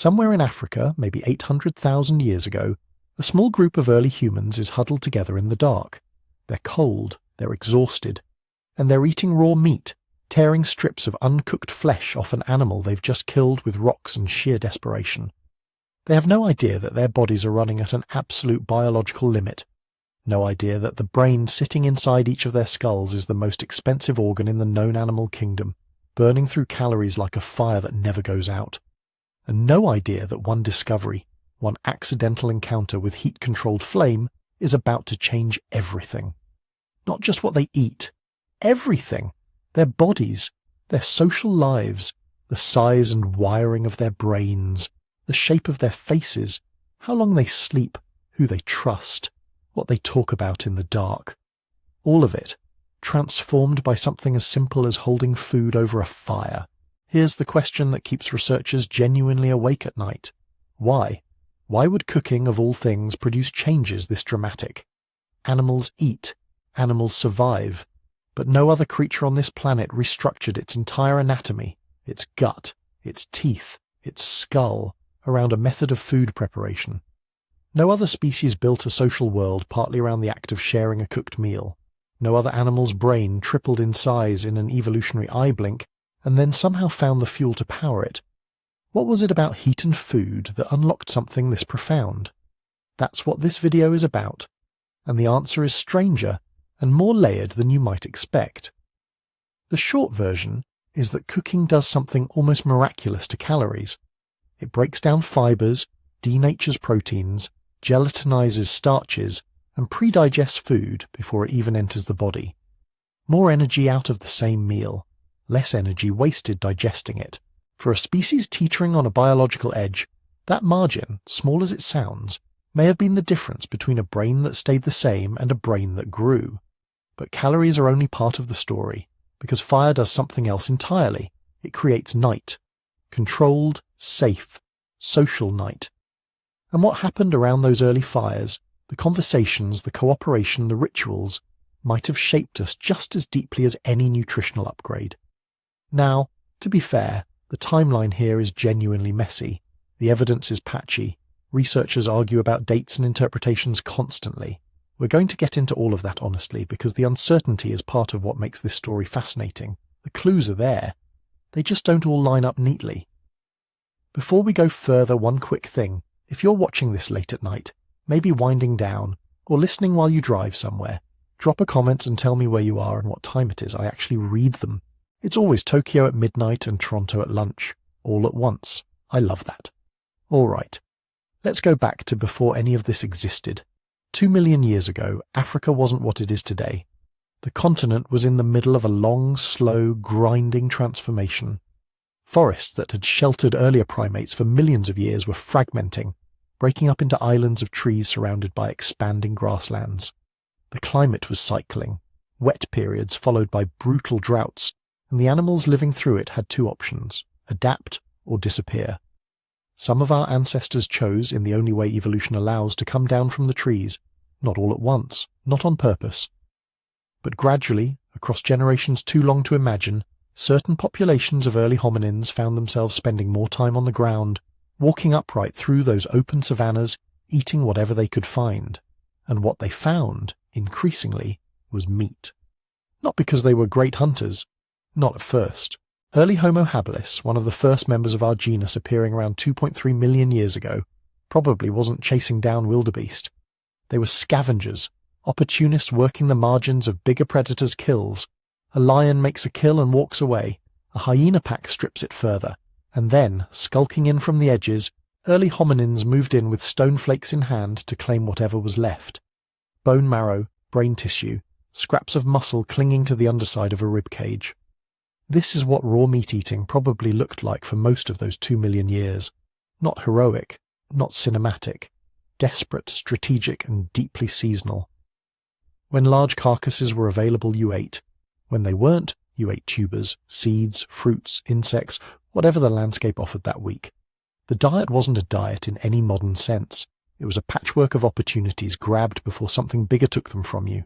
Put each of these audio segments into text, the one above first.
Somewhere in Africa, maybe 800,000 years ago, a small group of early humans is huddled together in the dark. They're cold, they're exhausted, and they're eating raw meat, tearing strips of uncooked flesh off an animal they've just killed with rocks and sheer desperation. They have no idea that their bodies are running at an absolute biological limit. No idea that the brain sitting inside each of their skulls is the most expensive organ in the known animal kingdom, burning through calories like a fire that never goes out. And no idea that one discovery, one accidental encounter with heat-controlled flame, is about to change everything. Not just what they eat, everything. Their bodies, their social lives, the size and wiring of their brains, the shape of their faces, how long they sleep, who they trust, what they talk about in the dark. All of it, transformed by something as simple as holding food over a fire. Here's the question that keeps researchers genuinely awake at night. Why? Why would cooking, of all things, produce changes this dramatic? Animals eat, animals survive, but no other creature on this planet restructured its entire anatomy, its gut, its teeth, its skull, around a method of food preparation. No other species built a social world partly around the act of sharing a cooked meal. No other animal's brain tripled in size in an evolutionary eye blink and then somehow found the fuel to power it. What was it about heat and food that unlocked something this profound? That's what this video is about, and the answer is stranger and more layered than you might expect. The short version is that cooking does something almost miraculous to calories. It breaks down fibers, denatures proteins, gelatinizes starches, and pre-digests food before it even enters the body. More energy out of the same meal, less energy wasted digesting it. For a species teetering on a biological edge, that margin, small as it sounds, may have been the difference between a brain that stayed the same and a brain that grew. But calories are only part of the story, because fire does something else entirely. It creates night. Controlled, safe, social night. And what happened around those early fires, the conversations, the cooperation, the rituals, might have shaped us just as deeply as any nutritional upgrade. Now, to be fair, the timeline here is genuinely messy. The evidence is patchy. Researchers argue about dates and interpretations constantly. We're going to get into all of that honestly, because the uncertainty is part of what makes this story fascinating. The clues are there. They just don't all line up neatly. Before we go further, one quick thing. If you're watching this late at night, maybe winding down, or listening while you drive somewhere, drop a comment and tell me where you are and what time it is. I actually read them. It's always Tokyo at midnight and Toronto at lunch, all at once. I love that. All right, let's go back to before any of this existed. 2 million years ago, Africa wasn't what it is today. The continent was in the middle of a long, slow, grinding transformation. Forests that had sheltered earlier primates for millions of years were fragmenting, breaking up into islands of trees surrounded by expanding grasslands. The climate was cycling, wet periods followed by brutal droughts, and the animals living through it had two options: adapt or disappear. Some of our ancestors chose, in the only way evolution allows, to come down from the trees, not all at once, not on purpose. But gradually, across generations too long to imagine, certain populations of early hominins found themselves spending more time on the ground, walking upright through those open savannas, eating whatever they could find. And what they found, increasingly, was meat. Not because they were great hunters. Not at first. Early Homo habilis, one of the first members of our genus appearing around 2.3 million years ago, probably wasn't chasing down wildebeest. They were scavengers, opportunists working the margins of bigger predators' kills. A lion makes a kill and walks away. A hyena pack strips it further. And then, skulking in from the edges, early hominins moved in with stone flakes in hand to claim whatever was left. Bone marrow, brain tissue, scraps of muscle clinging to the underside of a rib cage. This is what raw meat eating probably looked like for most of those 2 million years. Not heroic, not cinematic, desperate, strategic, and deeply seasonal. When large carcasses were available, you ate. When they weren't, you ate tubers, seeds, fruits, insects, whatever the landscape offered that week. The diet wasn't a diet in any modern sense. It was a patchwork of opportunities grabbed before something bigger took them from you.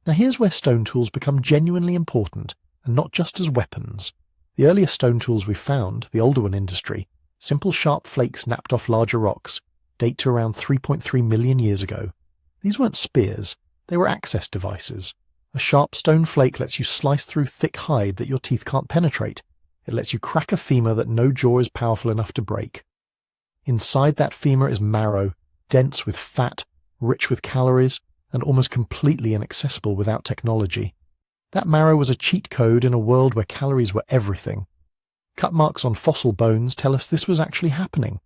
Now here's where stone tools become genuinely important, and not just as weapons. The earliest stone tools we found, the Alderaan industry, simple sharp flakes napped off larger rocks, date to around 3.3 million years ago. These weren't spears, they were access devices. A sharp stone flake lets you slice through thick hide that your teeth can't penetrate. It lets you crack a femur that no jaw is powerful enough to break. Inside that femur is marrow, dense with fat, rich with calories, and almost completely inaccessible without technology. That marrow was a cheat code in a world where calories were everything. Cut marks on fossil bones tell us this was actually happening.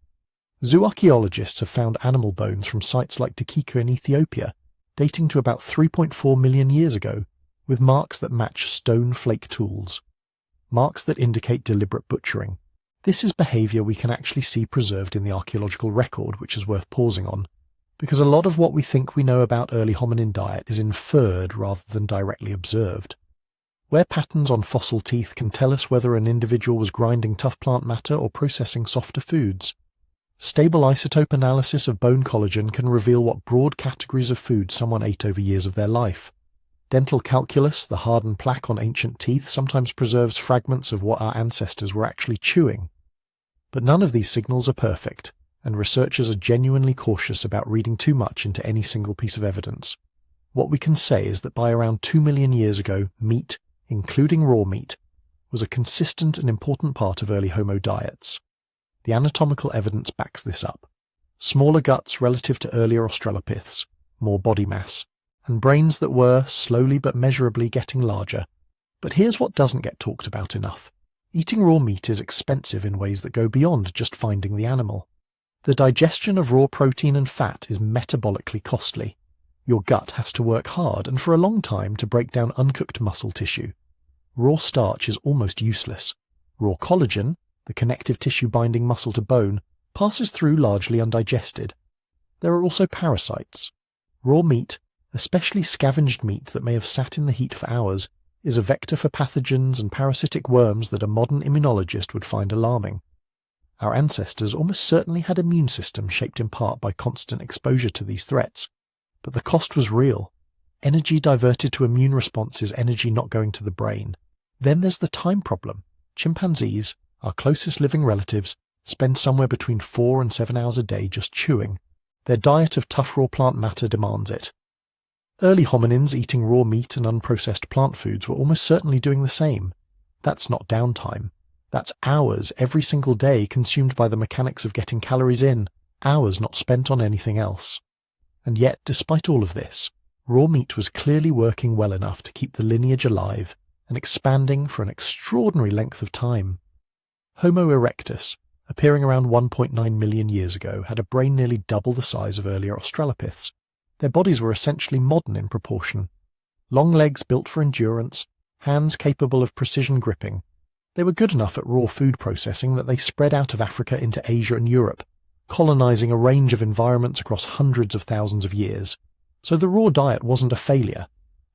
Zoo archaeologists have found animal bones from sites like Tikika in Ethiopia, dating to about 3.4 million years ago, with marks that match stone flake tools. Marks that indicate deliberate butchering. This is behaviour we can actually see preserved in the archaeological record, which is worth pausing on, because a lot of what we think we know about early hominin diet is inferred rather than directly observed. Where patterns on fossil teeth can tell us whether an individual was grinding tough plant matter or processing softer foods. Stable isotope analysis of bone collagen can reveal what broad categories of food someone ate over years of their life. Dental calculus, the hardened plaque on ancient teeth, sometimes preserves fragments of what our ancestors were actually chewing. But none of these signals are perfect, and researchers are genuinely cautious about reading too much into any single piece of evidence. What we can say is that by around 2 million years ago, meat, including raw meat, was a consistent and important part of early Homo diets. The anatomical evidence backs this up. Smaller guts relative to earlier Australopiths, more body mass, and brains that were, slowly but measurably, getting larger. But here's what doesn't get talked about enough. Eating raw meat is expensive in ways that go beyond just finding the animal. The digestion of raw protein and fat is metabolically costly. Your gut has to work hard and for a long time to break down uncooked muscle tissue. Raw starch is almost useless. Raw collagen, the connective tissue binding muscle to bone, passes through largely undigested. There are also parasites. Raw meat, especially scavenged meat that may have sat in the heat for hours, is a vector for pathogens and parasitic worms that a modern immunologist would find alarming. Our ancestors almost certainly had immune systems shaped in part by constant exposure to these threats. But the cost was real. Energy diverted to immune response is energy not going to the brain. Then there's the time problem. Chimpanzees, our closest living relatives, spend somewhere between 4 and 7 hours a day just chewing. Their diet of tough raw plant matter demands it. Early hominins eating raw meat and unprocessed plant foods were almost certainly doing the same. That's not downtime. That's hours every single day consumed by the mechanics of getting calories in, hours not spent on anything else. And yet, despite all of this, raw meat was clearly working well enough to keep the lineage alive and expanding for an extraordinary length of time. Homo erectus, appearing around 1.9 million years ago, had a brain nearly double the size of earlier Australopiths. Their bodies were essentially modern in proportion. Long legs built for endurance, hands capable of precision gripping. They were good enough at raw food processing that they spread out of Africa into Asia and Europe, colonizing a range of environments across hundreds of thousands of years. So the raw diet wasn't a failure.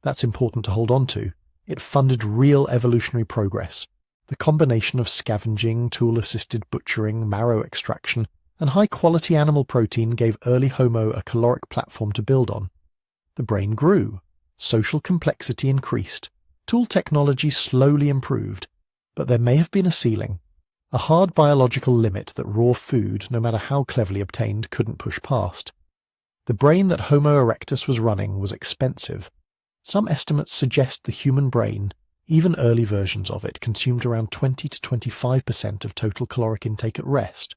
That's important to hold on to. It funded real evolutionary progress. The combination of scavenging, tool-assisted butchering, marrow extraction, and high-quality animal protein gave early Homo a caloric platform to build on. The brain grew. Social complexity increased. Tool technology slowly improved. But there may have been a ceiling. A hard biological limit that raw food, no matter how cleverly obtained, couldn't push past. The brain that Homo erectus was running was expensive. Some estimates suggest the human brain, even early versions of it, consumed around 20 to 25% of total caloric intake at rest.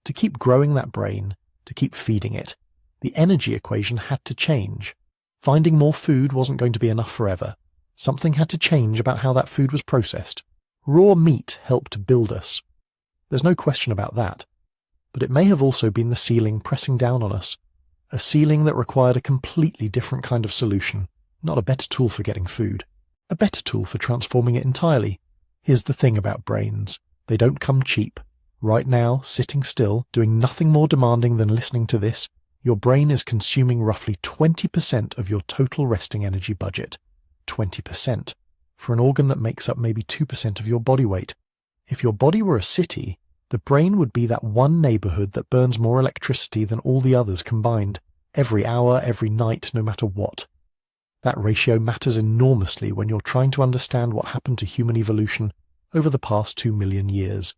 To keep growing that brain, to keep feeding it, the energy equation had to change. Finding more food wasn't going to be enough forever. Something had to change about how that food was processed. Raw meat helped build us. There's no question about that. But it may have also been the ceiling pressing down on us. A ceiling that required a completely different kind of solution. Not a better tool for getting food. A better tool for transforming it entirely. Here's the thing about brains. They don't come cheap. Right now, sitting still, doing nothing more demanding than listening to this, your brain is consuming roughly 20% of your total resting energy budget. 20%. For an organ that makes up maybe 2% of your body weight. If your body were a city, the brain would be that one neighborhood that burns more electricity than all the others combined, every hour, every night, no matter what. That ratio matters enormously when you're trying to understand what happened to human evolution over the past 2 million years.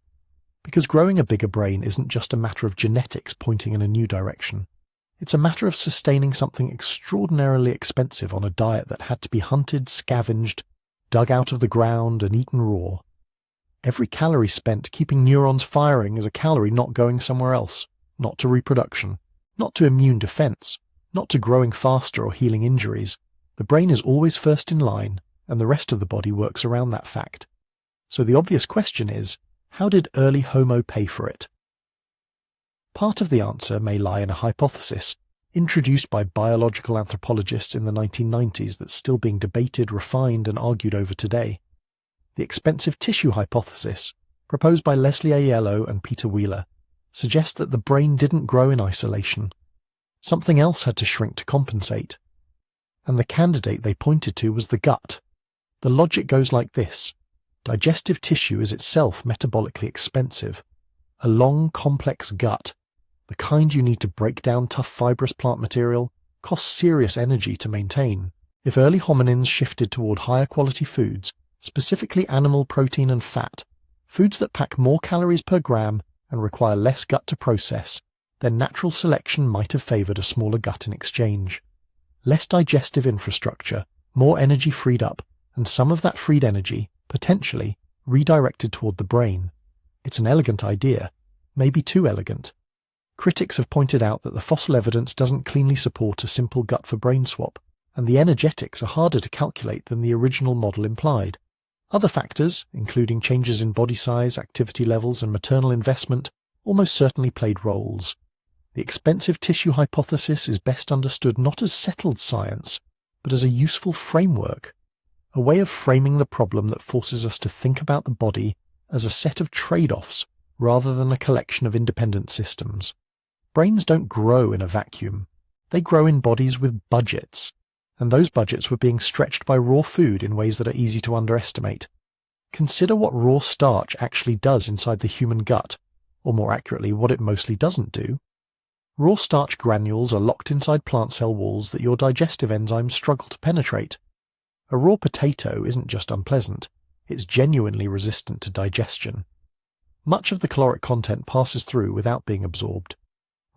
Because growing a bigger brain isn't just a matter of genetics pointing in a new direction. It's a matter of sustaining something extraordinarily expensive on a diet that had to be hunted, scavenged, dug out of the ground, and eaten raw. Every calorie spent keeping neurons firing is a calorie not going somewhere else, not to reproduction, not to immune defense, not to growing faster or healing injuries. The brain is always first in line, and the rest of the body works around that fact. So the obvious question is, how did early Homo pay for it? Part of the answer may lie in a hypothesis, introduced by biological anthropologists in the 1990s that's still being debated, refined, and argued over today. The expensive tissue hypothesis, proposed by Leslie Aiello and Peter Wheeler, suggests that the brain didn't grow in isolation. Something else had to shrink to compensate. And the candidate they pointed to was the gut. The logic goes like this. Digestive tissue is itself metabolically expensive. A long, complex gut, the kind you need to break down tough fibrous plant material, costs serious energy to maintain. If early hominins shifted toward higher quality foods, specifically animal protein and fat, foods that pack more calories per gram and require less gut to process, then natural selection might have favored a smaller gut in exchange. Less digestive infrastructure, more energy freed up, and some of that freed energy, potentially, redirected toward the brain. It's an elegant idea, maybe too elegant. Critics have pointed out that the fossil evidence doesn't cleanly support a simple gut-for-brain swap, and the energetics are harder to calculate than the original model implied. Other factors, including changes in body size, activity levels, and maternal investment, almost certainly played roles. The expensive tissue hypothesis is best understood not as settled science, but as a useful framework, a way of framing the problem that forces us to think about the body as a set of trade-offs rather than a collection of independent systems. Brains don't grow in a vacuum. They grow in bodies with budgets, and those budgets were being stretched by raw food in ways that are easy to underestimate. Consider what raw starch actually does inside the human gut, or more accurately, what it mostly doesn't do. Raw starch granules are locked inside plant cell walls that your digestive enzymes struggle to penetrate. A raw potato isn't just unpleasant, it's genuinely resistant to digestion. Much of the caloric content passes through without being absorbed.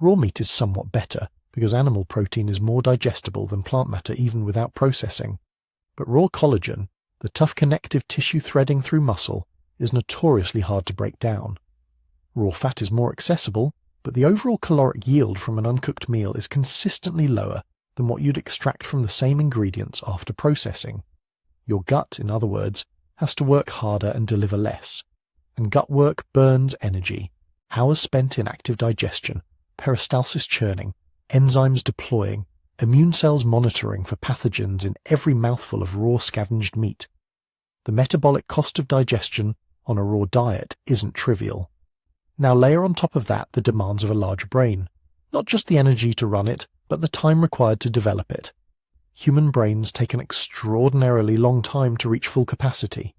Raw meat is somewhat better, because animal protein is more digestible than plant matter even without processing. But raw collagen, the tough connective tissue threading through muscle, is notoriously hard to break down. Raw fat is more accessible, but the overall caloric yield from an uncooked meal is consistently lower than what you'd extract from the same ingredients after processing. Your gut, in other words, has to work harder and deliver less. And gut work burns energy, hours spent in active digestion, peristalsis churning, enzymes deploying, immune cells monitoring for pathogens in every mouthful of raw scavenged meat. The metabolic cost of digestion on a raw diet isn't trivial. Now layer on top of that the demands of a larger brain, not just the energy to run it, but the time required to develop it. Human brains take an extraordinarily long time to reach full capacity.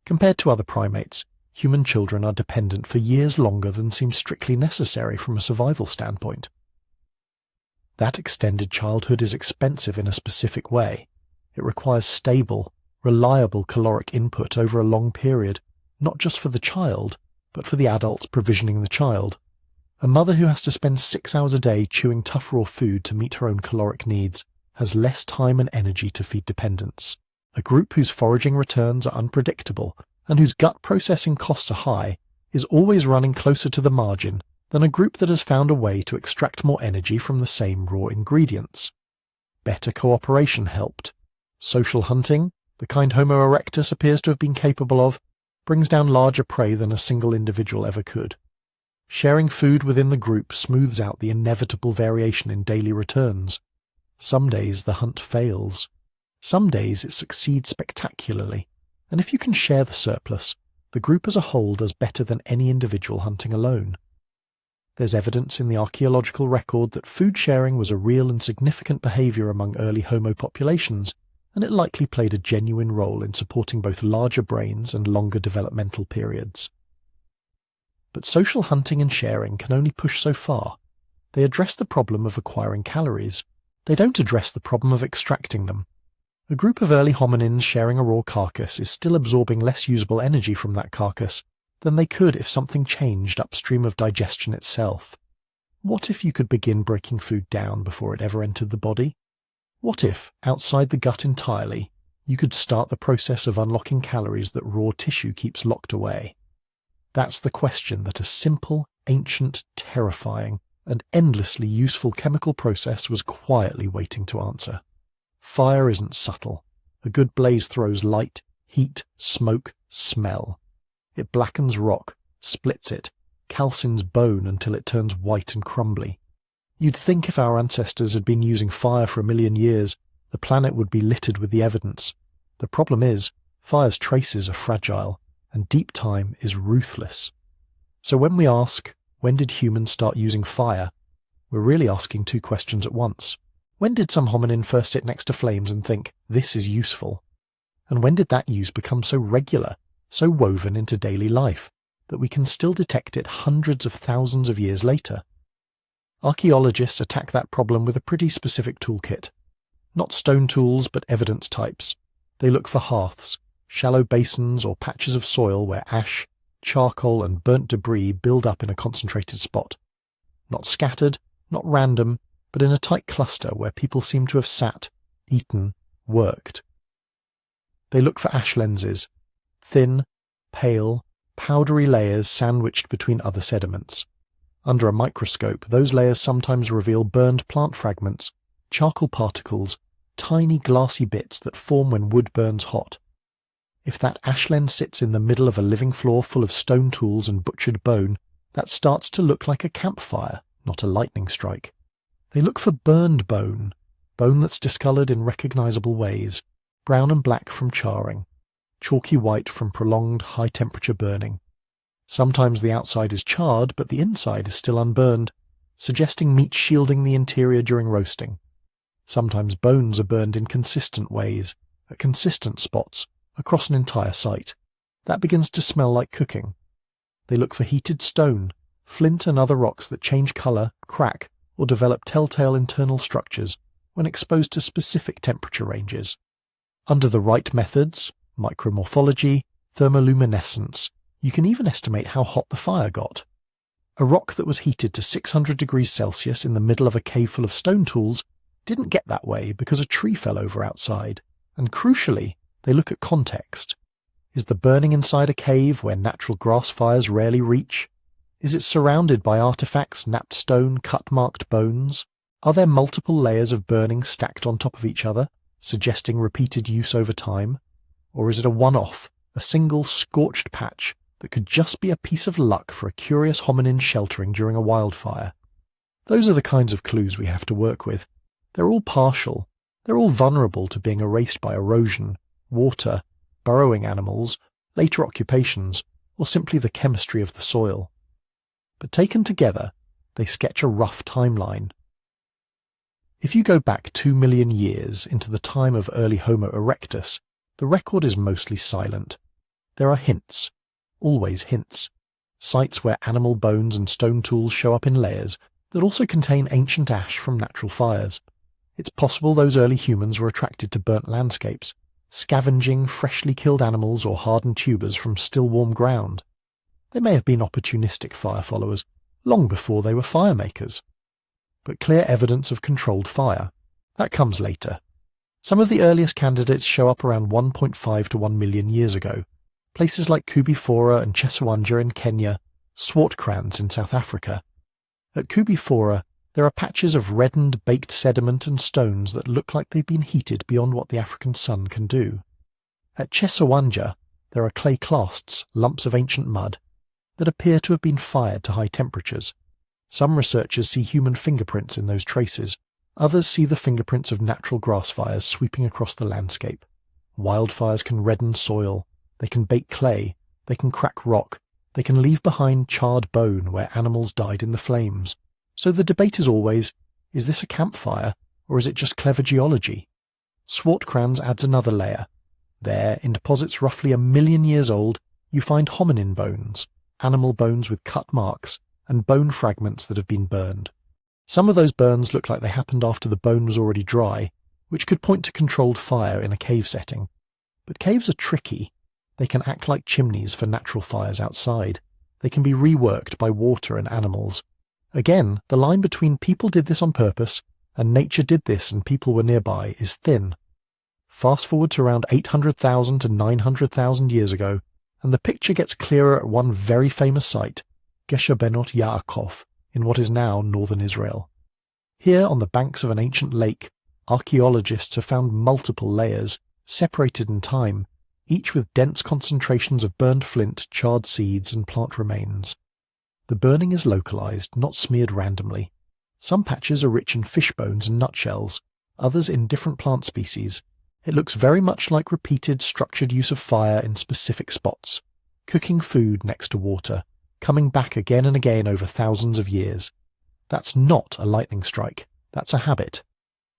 Compared to other primates, human children are dependent for years longer than seems strictly necessary from a survival standpoint. That extended childhood is expensive in a specific way. It requires stable, reliable caloric input over a long period, not just for the child, but for the adults provisioning the child. A mother who has to spend 6 hours a day chewing tough raw food to meet her own caloric needs has less time and energy to feed dependents. A group whose foraging returns are unpredictable and whose gut processing costs are high is always running closer to the margin than a group that has found a way to extract more energy from the same raw ingredients. Better cooperation helped. Social hunting, the kind Homo erectus appears to have been capable of, brings down larger prey than a single individual ever could. Sharing food within the group smooths out the inevitable variation in daily returns. Some days the hunt fails. Some days it succeeds spectacularly, and if you can share the surplus, the group as a whole does better than any individual hunting alone. There's evidence in the archaeological record that food sharing was a real and significant behavior among early Homo populations, and it likely played a genuine role in supporting both larger brains and longer developmental periods. But social hunting and sharing can only push so far. They address the problem of acquiring calories. They don't address the problem of extracting them. A group of early hominins sharing a raw carcass is still absorbing less usable energy from that carcass, than they could if something changed upstream of digestion itself. What if you could begin breaking food down before it ever entered the body? What if, outside the gut entirely, you could start the process of unlocking calories that raw tissue keeps locked away? That's the question that a simple, ancient, terrifying, and endlessly useful chemical process was quietly waiting to answer. Fire isn't subtle. A good blaze throws light, heat, smoke, smell. It blackens rock, splits it, calcines bone until it turns white and crumbly. You'd think if our ancestors had been using fire for 1,000,000 years, the planet would be littered with the evidence. The problem is, fire's traces are fragile, and deep time is ruthless. So when we ask, when did humans start using fire, we're really asking two questions at once. When did some hominin first sit next to flames and think, this is useful? And when did that use become so regular, so woven into daily life, that we can still detect it hundreds of thousands of years later? Archaeologists attack that problem with a pretty specific toolkit. Not stone tools, but evidence types. They look for hearths, shallow basins or patches of soil where ash, charcoal and burnt debris build up in a concentrated spot. Not scattered, not random, but in a tight cluster where people seem to have sat, eaten, worked. They look for ash lenses, thin, pale, powdery layers sandwiched between other sediments. Under a microscope, those layers sometimes reveal burned plant fragments, charcoal particles, tiny glassy bits that form when wood burns hot. If that ash lens sits in the middle of a living floor full of stone tools and butchered bone, that starts to look like a campfire, not a lightning strike. They look for burned bone, bone that's discoloured in recognisable ways, brown and black from charring, chalky white from prolonged high-temperature burning. Sometimes the outside is charred, but the inside is still unburned, suggesting meat shielding the interior during roasting. Sometimes bones are burned in consistent ways, at consistent spots, across an entire site. That begins to smell like cooking. They look for heated stone, flint and other rocks that change colour, crack, or develop telltale internal structures when exposed to specific temperature ranges. Under the right methods, micromorphology, thermoluminescence, you can even estimate how hot the fire got. A rock that was heated to 600 degrees Celsius in the middle of a cave full of stone tools didn't get that way because a tree fell over outside, and crucially, they look at context. Is the burning inside a cave where natural grass fires rarely reach? Is it surrounded by artifacts, knapped stone, cut-marked bones? Are there multiple layers of burning stacked on top of each other, suggesting repeated use over time? Or is it a one-off, a single scorched patch that could just be a piece of luck for a curious hominin sheltering during a wildfire? Those are the kinds of clues we have to work with. They're all partial. They're all vulnerable to being erased by erosion, water, burrowing animals, later occupations, or simply the chemistry of the soil. But taken together, they sketch a rough timeline. If you go back 2 million years into the time of early Homo erectus, the record is mostly silent. There are hints, always hints, sites where animal bones and stone tools show up in layers that also contain ancient ash from natural fires. It's possible those early humans were attracted to burnt landscapes, scavenging freshly killed animals or hardened tubers from still warm ground. They may have been opportunistic fire followers, long before they were fire makers. But clear evidence of controlled fire, that comes later. Some of the earliest candidates show up around 1.5 to 1 million years ago. Places like Kubifora and Chesawanja in Kenya, Swartkrans in South Africa. At Kubifora, there are patches of reddened, baked sediment and stones that look like they've been heated beyond what the African sun can do. At Chesawanja, there are clay clasts, lumps of ancient mud, that appear to have been fired to high temperatures. Some researchers see human fingerprints in those traces. Others see the fingerprints of natural grass fires sweeping across the landscape. Wildfires can redden soil, they can bake clay, they can crack rock, they can leave behind charred bone where animals died in the flames. So the debate is always, is this a campfire, or is it just clever geology? Swartkrans adds another layer. There, in deposits roughly 1 million years old, you find hominin bones, animal bones with cut marks, and bone fragments that have been burned. Some of those burns look like they happened after the bone was already dry, which could point to controlled fire in a cave setting. But caves are tricky. They can act like chimneys for natural fires outside. They can be reworked by water and animals. Again, the line between people did this on purpose and nature did this and people were nearby is thin. Fast forward to around 800,000 to 900,000 years ago, and the picture gets clearer at one very famous site, Gesher Benot Yaakov, in what is now northern Israel. Here, on the banks of an ancient lake, archaeologists have found multiple layers, separated in time, each with dense concentrations of burned flint, charred seeds, and plant remains. The burning is localized, not smeared randomly. Some patches are rich in fish bones and nutshells, others in different plant species. It looks very much like repeated, structured use of fire in specific spots, cooking food next to water, coming back again and again over thousands of years. That's not a lightning strike, that's a habit.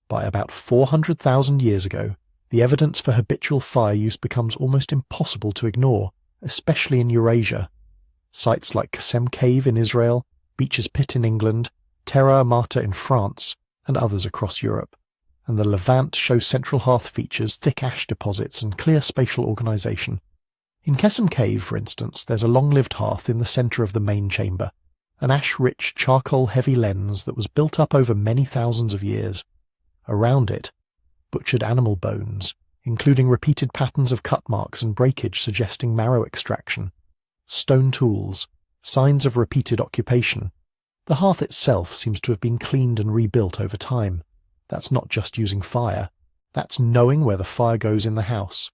By about 400,000 years ago, the evidence for habitual fire use becomes almost impossible to ignore, especially in Eurasia. Sites like Qasem Cave in Israel, Beecher's Pit in England, Terra Amata in France, and others across Europe. And the Levant shows central hearth features, thick ash deposits, and clear spatial organisation. In Qasem Cave, for instance, there's a long-lived hearth in the centre of the main chamber, an ash-rich, charcoal-heavy lens that was built up over many thousands of years. Around it, butchered animal bones, including repeated patterns of cut marks and breakage suggesting marrow extraction, stone tools, signs of repeated occupation. The hearth itself seems to have been cleaned and rebuilt over time. That's not just using fire, that's knowing where the fire goes in the house.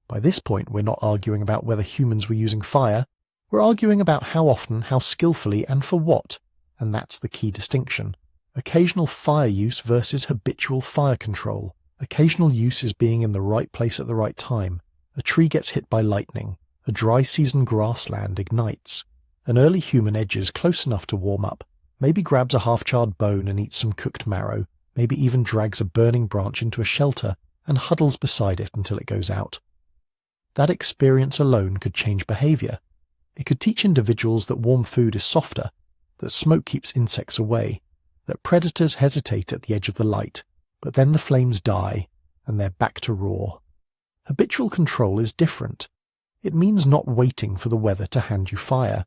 By this point, we're not arguing about whether humans were using fire, we're arguing about how often, how skillfully, and for what, and that's the key distinction. Occasional fire use versus habitual fire control. Occasional use is being in the right place at the right time. A tree gets hit by lightning. A dry season grassland ignites. An early human edges close enough to warm up, maybe grabs a half-charred bone and eats some cooked marrow, maybe even drags a burning branch into a shelter and huddles beside it until it goes out. That experience alone could change behavior. It could teach individuals that warm food is softer, that smoke keeps insects away, that predators hesitate at the edge of the light, but then the flames die, and they're back to raw. Habitual control is different. It means not waiting for the weather to hand you fire.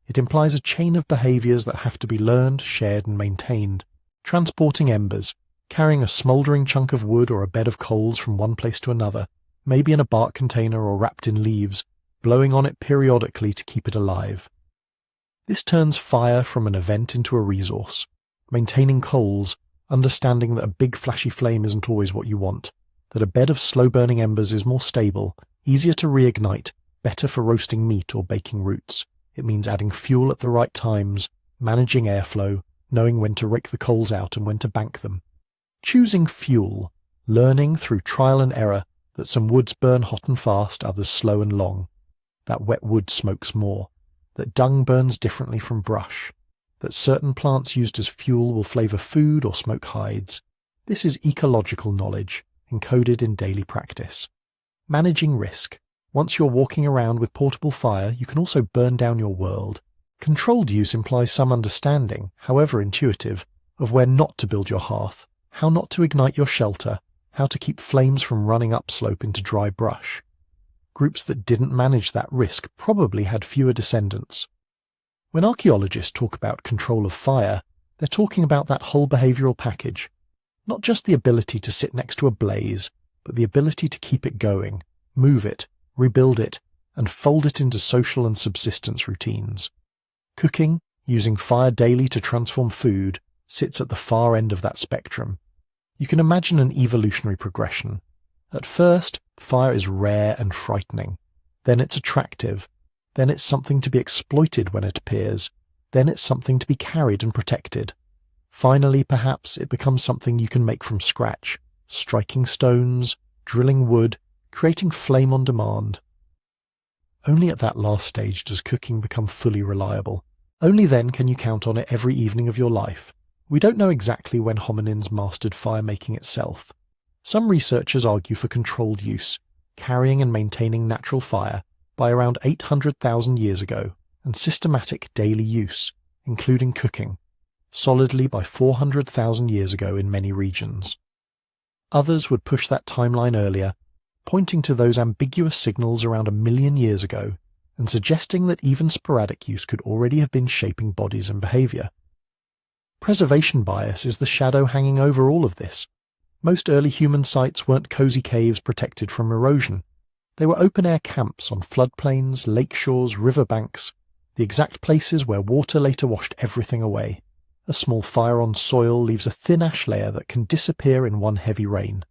It implies a chain of behaviors that have to be learned, shared, and maintained. Transporting embers, carrying a smouldering chunk of wood or a bed of coals from one place to another, maybe in a bark container or wrapped in leaves, blowing on it periodically to keep it alive. This turns fire from an event into a resource. Maintaining coals, understanding that a big flashy flame isn't always what you want, that a bed of slow-burning embers is more stable, easier to reignite, better for roasting meat or baking roots. It means adding fuel at the right times, managing airflow, knowing when to rake the coals out and when to bank them. Choosing fuel, learning through trial and error that some woods burn hot and fast, others slow and long, that wet wood smokes more, that dung burns differently from brush, that certain plants used as fuel will flavour food or smoke hides. This is ecological knowledge, encoded in daily practice. Managing risk. Once you're walking around with portable fire, you can also burn down your world. Controlled use implies some understanding, however intuitive, of where not to build your hearth, how not to ignite your shelter, how to keep flames from running upslope into dry brush. Groups that didn't manage that risk probably had fewer descendants. When archaeologists talk about control of fire, they're talking about that whole behavioural package. Not just the ability to sit next to a blaze, but the ability to keep it going, move it, rebuild it, and fold it into social and subsistence routines. Cooking, using fire daily to transform food, sits at the far end of that spectrum. You can imagine an evolutionary progression. At first, fire is rare and frightening. Then it's attractive. Then it's something to be exploited when it appears. Then it's something to be carried and protected. Finally, perhaps, it becomes something you can make from scratch, striking stones, drilling wood, creating flame on demand. Only at that last stage does cooking become fully reliable. Only then can you count on it every evening of your life. We don't know exactly when hominins mastered fire-making itself. Some researchers argue for controlled use, carrying and maintaining natural fire, by around 800,000 years ago, and systematic daily use, including cooking, solidly by 400,000 years ago in many regions. Others would push that timeline earlier, pointing to those ambiguous signals around 1 million years ago and suggesting that even sporadic use could already have been shaping bodies and behavior. Preservation bias is the shadow hanging over all of this. Most early human sites weren't cozy caves protected from erosion. They were open-air camps on floodplains, lake shores, riverbanks, the exact places where water later washed everything away. A small fire on soil leaves a thin ash layer that can disappear in one heavy rain.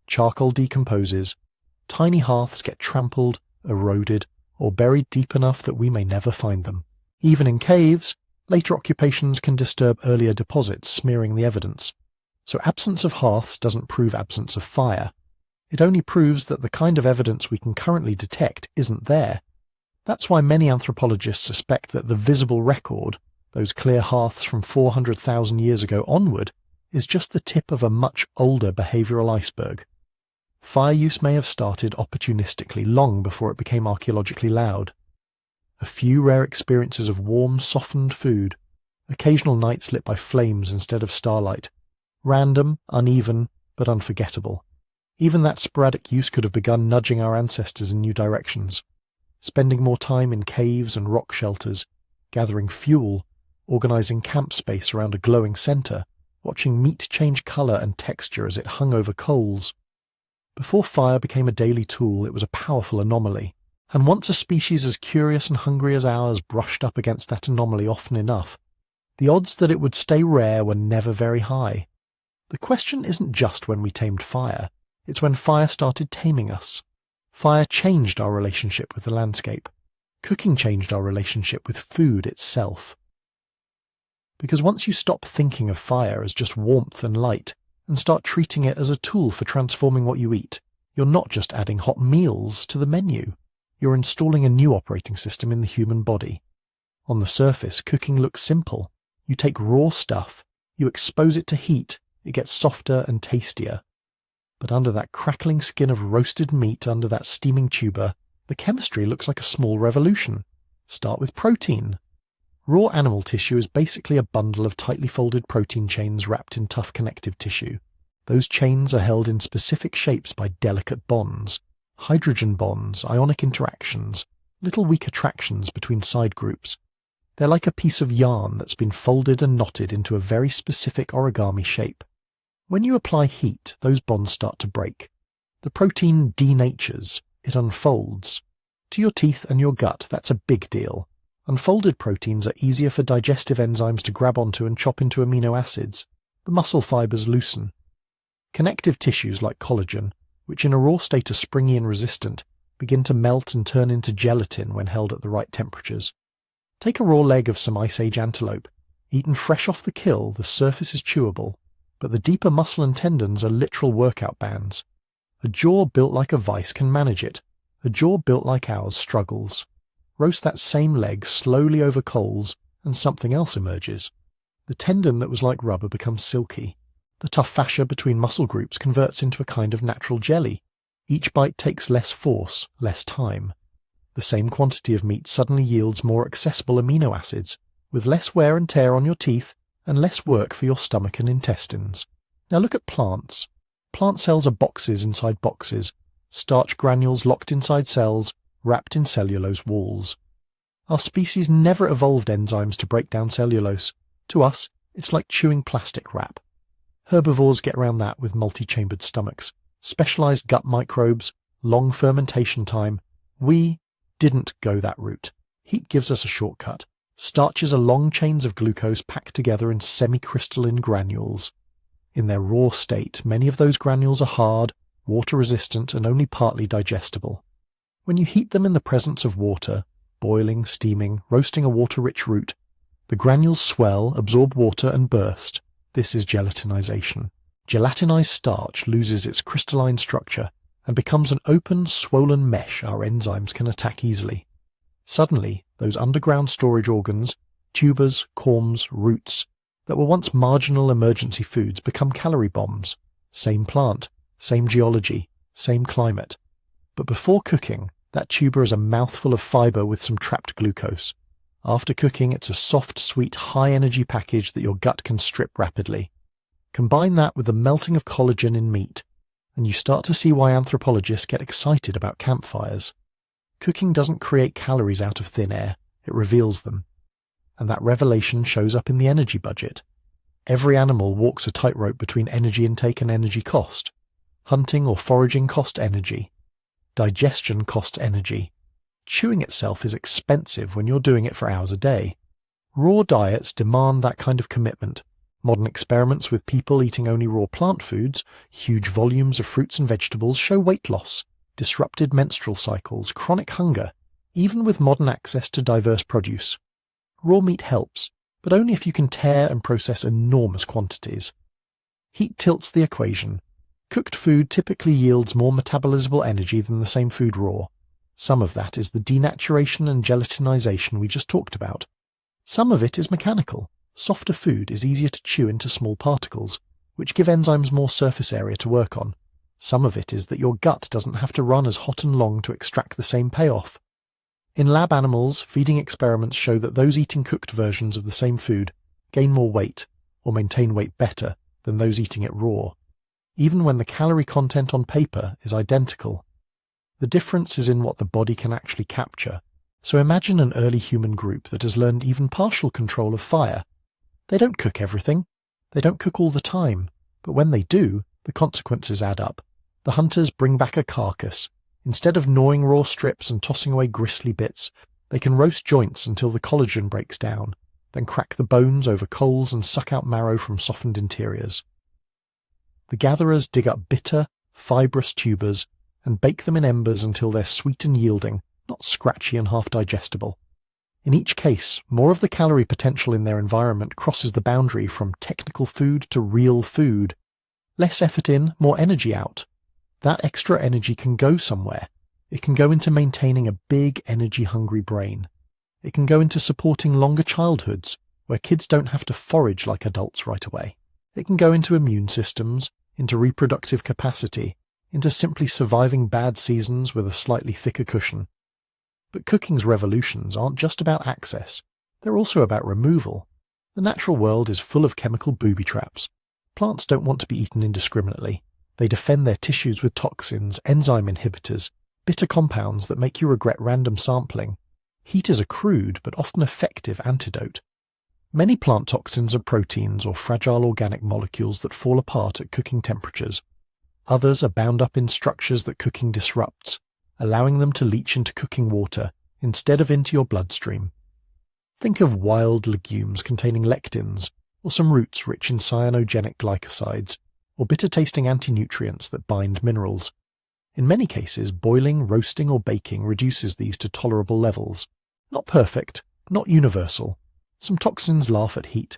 Charcoal decomposes. Tiny hearths get trampled, eroded, or buried deep enough that we may never find them. Even in caves, later occupations can disturb earlier deposits, smearing the evidence. So absence of hearths doesn't prove absence of fire. It only proves that the kind of evidence we can currently detect isn't there. That's why many anthropologists suspect that the visible record, those clear hearths from 400,000 years ago onward, is just the tip of a much older behavioural iceberg. Fire use may have started opportunistically long before it became archaeologically loud. A few rare experiences of warm, softened food, occasional nights lit by flames instead of starlight, random, uneven, but unforgettable. Even that sporadic use could have begun nudging our ancestors in new directions, spending more time in caves and rock shelters, gathering fuel, organising camp space around a glowing centre, watching meat change colour and texture as it hung over coals. Before fire became a daily tool, it was a powerful anomaly, and once a species as curious and hungry as ours brushed up against that anomaly often enough, the odds that it would stay rare were never very high. The question isn't just when we tamed fire, it's when fire started taming us. Fire changed our relationship with the landscape. Cooking changed our relationship with food itself. Because once you stop thinking of fire as just warmth and light, and start treating it as a tool for transforming what you eat, you're not just adding hot meals to the menu. You're installing a new operating system in the human body. On the surface, cooking looks simple. You take raw stuff, you expose it to heat, it gets softer and tastier. But under that crackling skin of roasted meat under that steaming tuber, the chemistry looks like a small revolution. Start with protein. Raw animal tissue is basically a bundle of tightly folded protein chains wrapped in tough connective tissue. Those chains are held in specific shapes by delicate bonds, hydrogen bonds, ionic interactions, little weak attractions between side groups. They're like a piece of yarn that's been folded and knotted into a very specific origami shape. When you apply heat, those bonds start to break. The protein denatures, it unfolds. To your teeth and your gut, that's a big deal. Unfolded proteins are easier for digestive enzymes to grab onto and chop into amino acids. The muscle fibers loosen. Connective tissues like collagen, which in a raw state are springy and resistant, begin to melt and turn into gelatin when held at the right temperatures. Take a raw leg of some Ice Age antelope. Eaten fresh off the kill, the surface is chewable, but the deeper muscle and tendons are literal workout bands. A jaw built like a vice can manage it. A jaw built like ours struggles. Roast that same leg slowly over coals, and something else emerges. The tendon that was like rubber becomes silky. The tough fascia between muscle groups converts into a kind of natural jelly. Each bite takes less force, less time. The same quantity of meat suddenly yields more accessible amino acids, with less wear and tear on your teeth, and less work for your stomach and intestines. Now look at plants. Plant cells are boxes inside boxes, starch granules locked inside cells, wrapped in cellulose walls. Our species never evolved enzymes to break down cellulose. To us, it's like chewing plastic wrap. Herbivores get around that with multi-chambered stomachs, specialized gut microbes, long fermentation time. We didn't go that route. Heat gives us a shortcut. Starches are long chains of glucose packed together in semi-crystalline granules. In their raw state, many of those granules are hard, water-resistant, and only partly digestible. When you heat them in the presence of water, boiling, steaming, roasting a water-rich root, the granules swell, absorb water, and burst. This is gelatinization. Gelatinized starch loses its crystalline structure and becomes an open, swollen mesh our enzymes can attack easily. Suddenly, those underground storage organs, tubers, corms, roots, that were once marginal emergency foods become calorie bombs. Same plant, same geology, same climate. But before cooking, that tuber is a mouthful of fiber with some trapped glucose. After cooking, it's a soft, sweet, high-energy package that your gut can strip rapidly. Combine that with the melting of collagen in meat, and you start to see why anthropologists get excited about campfires. Cooking doesn't create calories out of thin air, it reveals them. And that revelation shows up in the energy budget. Every animal walks a tightrope between energy intake and energy cost. Hunting or foraging cost energy. Digestion costs energy. Chewing itself is expensive when you're doing it for hours a day. Raw diets demand that kind of commitment. Modern experiments with people eating only raw plant foods, huge volumes of fruits and vegetables show weight loss, disrupted menstrual cycles, chronic hunger, even with modern access to diverse produce. Raw meat helps, but only if you can tear and process enormous quantities. Heat tilts the equation. Cooked food typically yields more metabolizable energy than the same food raw. Some of that is the denaturation and gelatinization we just talked about. Some of it is mechanical. Softer food is easier to chew into small particles, which give enzymes more surface area to work on. Some of it is that your gut doesn't have to run as hot and long to extract the same payoff. In lab animals, feeding experiments show that those eating cooked versions of the same food gain more weight, or maintain weight better, than those eating it raw, even when the calorie content on paper is identical. The difference is in what the body can actually capture. So imagine an early human group that has learned even partial control of fire. They don't cook everything. They don't cook all the time. But when they do, the consequences add up. The hunters bring back a carcass. Instead of gnawing raw strips and tossing away gristly bits, they can roast joints until the collagen breaks down, then crack the bones over coals and suck out marrow from softened interiors. The gatherers dig up bitter, fibrous tubers and bake them in embers until they're sweet and yielding, not scratchy and half-digestible. In each case, more of the calorie potential in their environment crosses the boundary from technical food to real food. Less effort in, more energy out. That extra energy can go somewhere. It can go into maintaining a big, energy-hungry brain. It can go into supporting longer childhoods, where kids don't have to forage like adults right away. It can go into immune systems, into reproductive capacity, into simply surviving bad seasons with a slightly thicker cushion. But cooking's revolutions aren't just about access. They're also about removal. The natural world is full of chemical booby traps. Plants don't want to be eaten indiscriminately. They defend their tissues with toxins, enzyme inhibitors, bitter compounds that make you regret random sampling. Heat is a crude but often effective antidote. Many plant toxins are proteins or fragile organic molecules that fall apart at cooking temperatures. Others are bound up in structures that cooking disrupts, allowing them to leach into cooking water instead of into your bloodstream. Think of wild legumes containing lectins, or some roots rich in cyanogenic glycosides, or bitter-tasting anti-nutrients that bind minerals. In many cases, boiling, roasting, or baking reduces these to tolerable levels. Not perfect, not universal. Some toxins laugh at heat,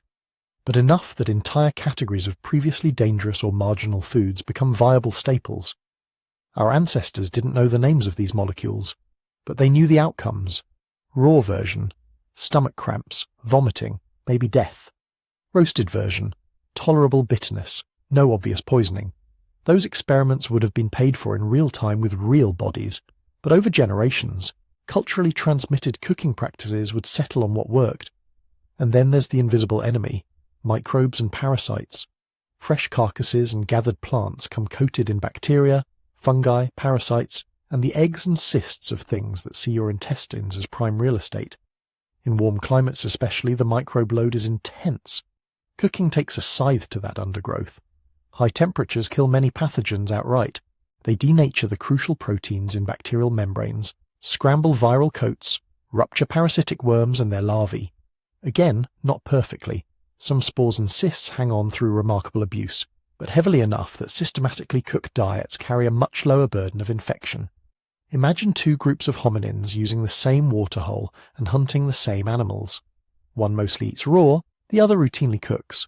but enough that entire categories of previously dangerous or marginal foods become viable staples. Our ancestors didn't know the names of these molecules, but they knew the outcomes. Raw version, stomach cramps, vomiting, maybe death. Roasted version, tolerable bitterness, no obvious poisoning. Those experiments would have been paid for in real time with real bodies, but over generations, culturally transmitted cooking practices would settle on what worked. And then there's the invisible enemy, microbes and parasites. Fresh carcasses and gathered plants come coated in bacteria, fungi, parasites, and the eggs and cysts of things that see your intestines as prime real estate. In warm climates especially, the microbe load is intense. Cooking takes a scythe to that undergrowth. High temperatures kill many pathogens outright. They denature the crucial proteins in bacterial membranes, scramble viral coats, rupture parasitic worms and their larvae. Again, not perfectly. Some spores and cysts hang on through remarkable abuse, but heavily enough that systematically cooked diets carry a much lower burden of infection. Imagine two groups of hominins using the same waterhole and hunting the same animals. One mostly eats raw, the other routinely cooks.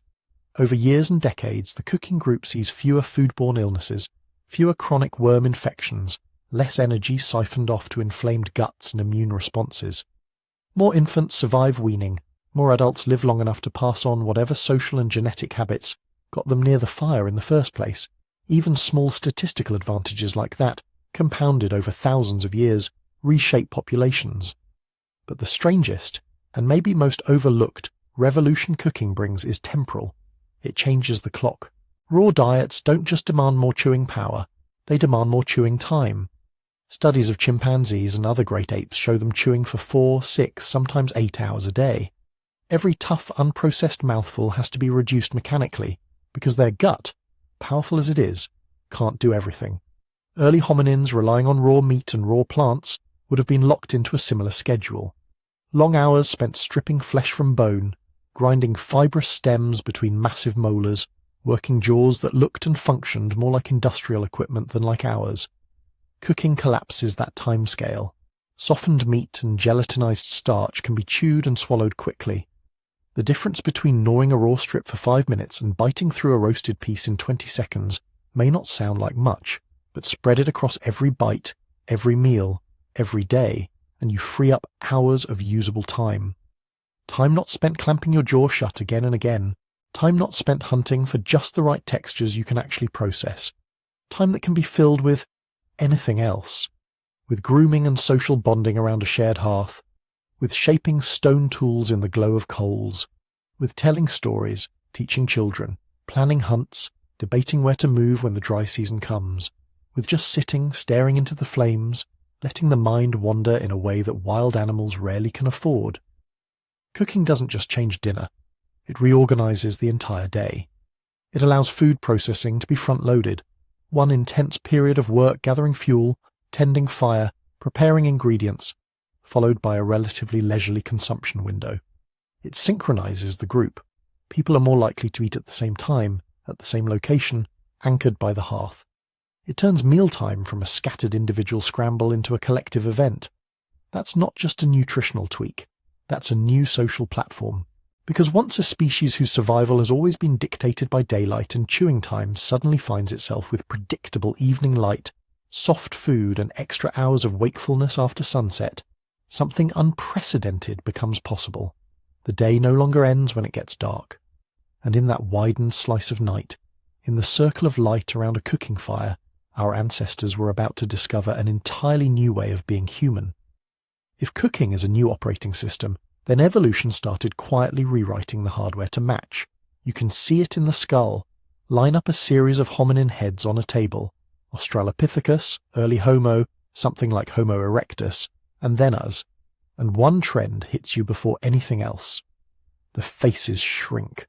Over years and decades, the cooking group sees fewer foodborne illnesses, fewer chronic worm infections, less energy siphoned off to inflamed guts and immune responses. More infants survive weaning, more adults live long enough to pass on whatever social and genetic habits got them near the fire in the first place. Even small statistical advantages like that, compounded over thousands of years, reshape populations. But the strangest, and maybe most overlooked, revolution cooking brings is temporal. It changes the clock. Raw diets don't just demand more chewing power, They demand more chewing time. Studies of chimpanzees and other great apes show them chewing for 4, 6, sometimes 8 hours a day. Every tough, unprocessed mouthful has to be reduced mechanically, because their gut, powerful as it is, can't do everything. Early hominins relying on raw meat and raw plants would have been locked into a similar schedule. Long hours spent stripping flesh from bone, grinding fibrous stems between massive molars, working jaws that looked and functioned more like industrial equipment than like ours. Cooking collapses that timescale. Softened meat and gelatinized starch can be chewed and swallowed quickly. The difference between gnawing a raw strip for 5 minutes and biting through a roasted piece in 20 seconds may not sound like much, but spread it across every bite, every meal, every day, and you free up hours of usable time. Time not spent clamping your jaw shut again and again. Time not spent hunting for just the right textures you can actually process. Time that can be filled with anything else. With grooming and social bonding around a shared hearth. With shaping stone tools in the glow of coals. With telling stories, teaching children, planning hunts, debating where to move when the dry season comes. With just sitting, staring into the flames, letting the mind wander in a way that wild animals rarely can afford. Cooking doesn't just change dinner. It reorganizes the entire day. It allows food processing to be front-loaded. One intense period of work gathering fuel, tending fire, preparing ingredients, followed by a relatively leisurely consumption window. It synchronizes the group. People are more likely to eat at the same time, at the same location, anchored by the hearth. It turns mealtime from a scattered individual scramble into a collective event. That's not just a nutritional tweak. That's a new social platform. Because once a species whose survival has always been dictated by daylight and chewing time suddenly finds itself with predictable evening light, soft food and extra hours of wakefulness after sunset, something unprecedented becomes possible. The day no longer ends when it gets dark. And in that widened slice of night, in the circle of light around a cooking fire, our ancestors were about to discover an entirely new way of being human. If cooking is a new operating system, then evolution started quietly rewriting the hardware to match. You can see it in the skull. Line up a series of hominin heads on a table. Australopithecus, early Homo, something like Homo erectus, and then us. And one trend hits you before anything else. The faces shrink.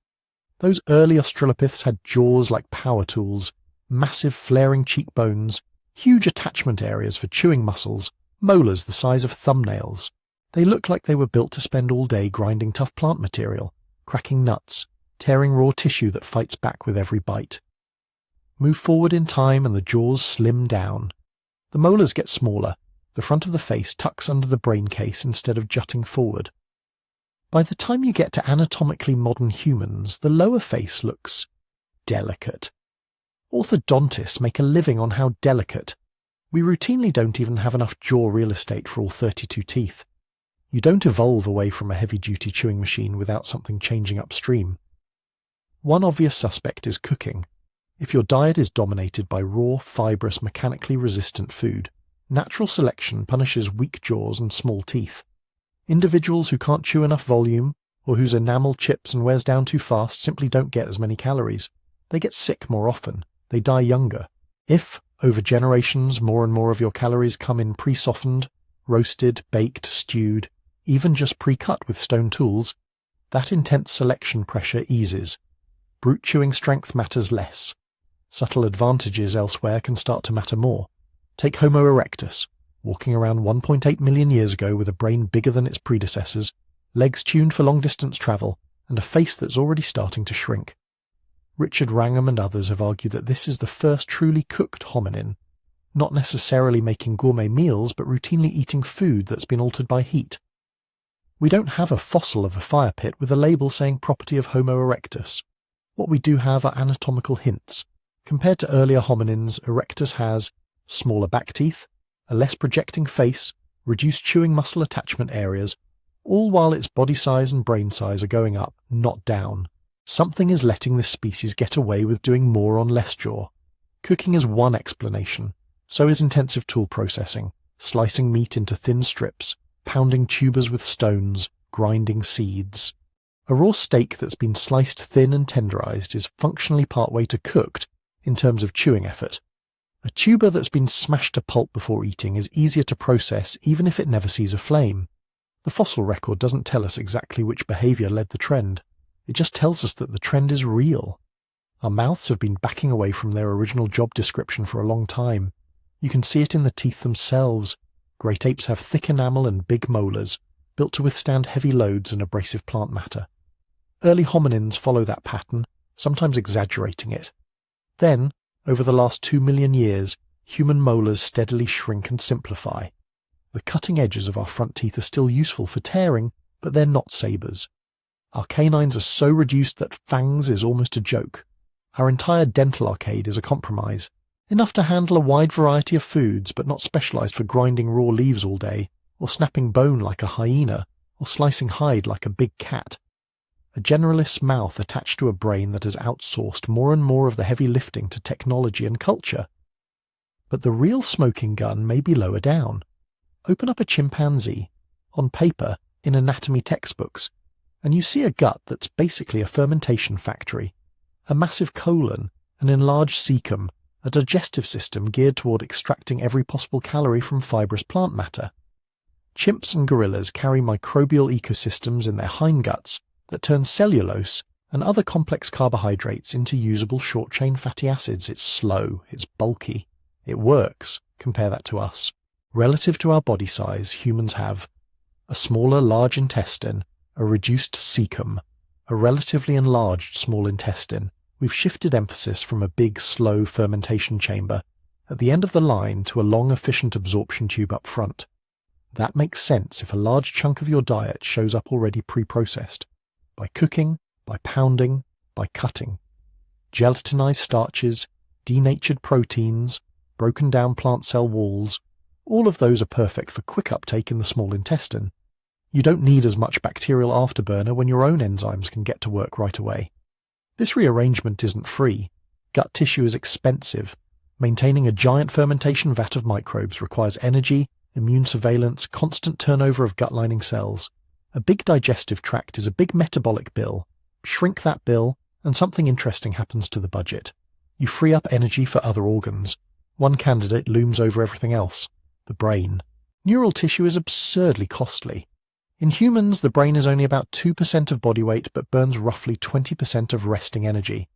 Those early Australopiths had jaws like power tools, massive flaring cheekbones, huge attachment areas for chewing muscles, molars the size of thumbnails. They look like they were built to spend all day grinding tough plant material, cracking nuts, tearing raw tissue that fights back with every bite. Move forward in time and the jaws slim down. The molars get smaller. The front of the face tucks under the brain case instead of jutting forward. By the time you get to anatomically modern humans, the lower face looks delicate. Orthodontists make a living on how delicate. We routinely don't even have enough jaw real estate for all 32 teeth. You don't evolve away from a heavy-duty chewing machine without something changing upstream. One obvious suspect is cooking. If your diet is dominated by raw, fibrous, mechanically resistant food, natural selection punishes weak jaws and small teeth. Individuals who can't chew enough volume, or whose enamel chips and wears down too fast, simply don't get as many calories. They get sick more often. They die younger. If, over generations, more and more of your calories come in pre-softened, roasted, baked, stewed, even just pre-cut with stone tools, that intense selection pressure eases. Brute chewing strength matters less. Subtle advantages elsewhere can start to matter more. Take Homo erectus, walking around 1.8 million years ago with a brain bigger than its predecessors, legs tuned for long-distance travel, and a face that's already starting to shrink. Richard Wrangham and others have argued that this is the first truly cooked hominin, not necessarily making gourmet meals but routinely eating food that's been altered by heat. We don't have a fossil of a fire pit with a label saying property of Homo erectus. What we do have are anatomical hints. Compared to earlier hominins, erectus has smaller back teeth, a less projecting face, reduced chewing muscle attachment areas, all while its body size and brain size are going up, not down. Something is letting this species get away with doing more on less jaw. Cooking is one explanation. So is intensive tool processing, slicing meat into thin strips, pounding tubers with stones, grinding seeds. A raw steak that's been sliced thin and tenderized is functionally partway to cooked in terms of chewing effort. A tuber that's been smashed to pulp before eating is easier to process even if it never sees a flame. The fossil record doesn't tell us exactly which behavior led the trend. It just tells us that the trend is real. Our mouths have been backing away from their original job description for a long time. You can see it in the teeth themselves. Great apes have thick enamel and big molars, built to withstand heavy loads and abrasive plant matter. Early hominins follow that pattern, sometimes exaggerating it. Then, over the last 2 million years, human molars steadily shrink and simplify. The cutting edges of our front teeth are still useful for tearing, but they're not sabers. Our canines are so reduced that fangs is almost a joke. Our entire dental arcade is a compromise, enough to handle a wide variety of foods but not specialized for grinding raw leaves all day, or snapping bone like a hyena, or slicing hide like a big cat. A generalist's mouth attached to a brain that has outsourced more and more of the heavy lifting to technology and culture. But the real smoking gun may be lower down. Open up a chimpanzee, on paper, in anatomy textbooks, and you see a gut that's basically a fermentation factory, a massive colon, an enlarged cecum, a digestive system geared toward extracting every possible calorie from fibrous plant matter. Chimps and gorillas carry microbial ecosystems in their hindguts that turn cellulose and other complex carbohydrates into usable short-chain fatty acids. It's slow, it's bulky, it works. Compare that to us. Relative to our body size, humans have a smaller large intestine, a reduced cecum, a relatively enlarged small intestine. We've shifted emphasis from a big, slow fermentation chamber at the end of the line to a long, efficient absorption tube up front. That makes sense if a large chunk of your diet shows up already pre-processed. By cooking, by pounding, by cutting. Gelatinized starches, denatured proteins, broken down plant cell walls, all of those are perfect for quick uptake in the small intestine. You don't need as much bacterial afterburner when your own enzymes can get to work right away. This rearrangement isn't free. Gut tissue is expensive. Maintaining a giant fermentation vat of microbes requires energy, immune surveillance, constant turnover of gut-lining cells. A big digestive tract is a big metabolic bill. Shrink that bill, and something interesting happens to the budget. You free up energy for other organs. One candidate looms over everything else: the brain. Neural tissue is absurdly costly. In humans, the brain is only about 2% of body weight but burns roughly 20% of resting energy.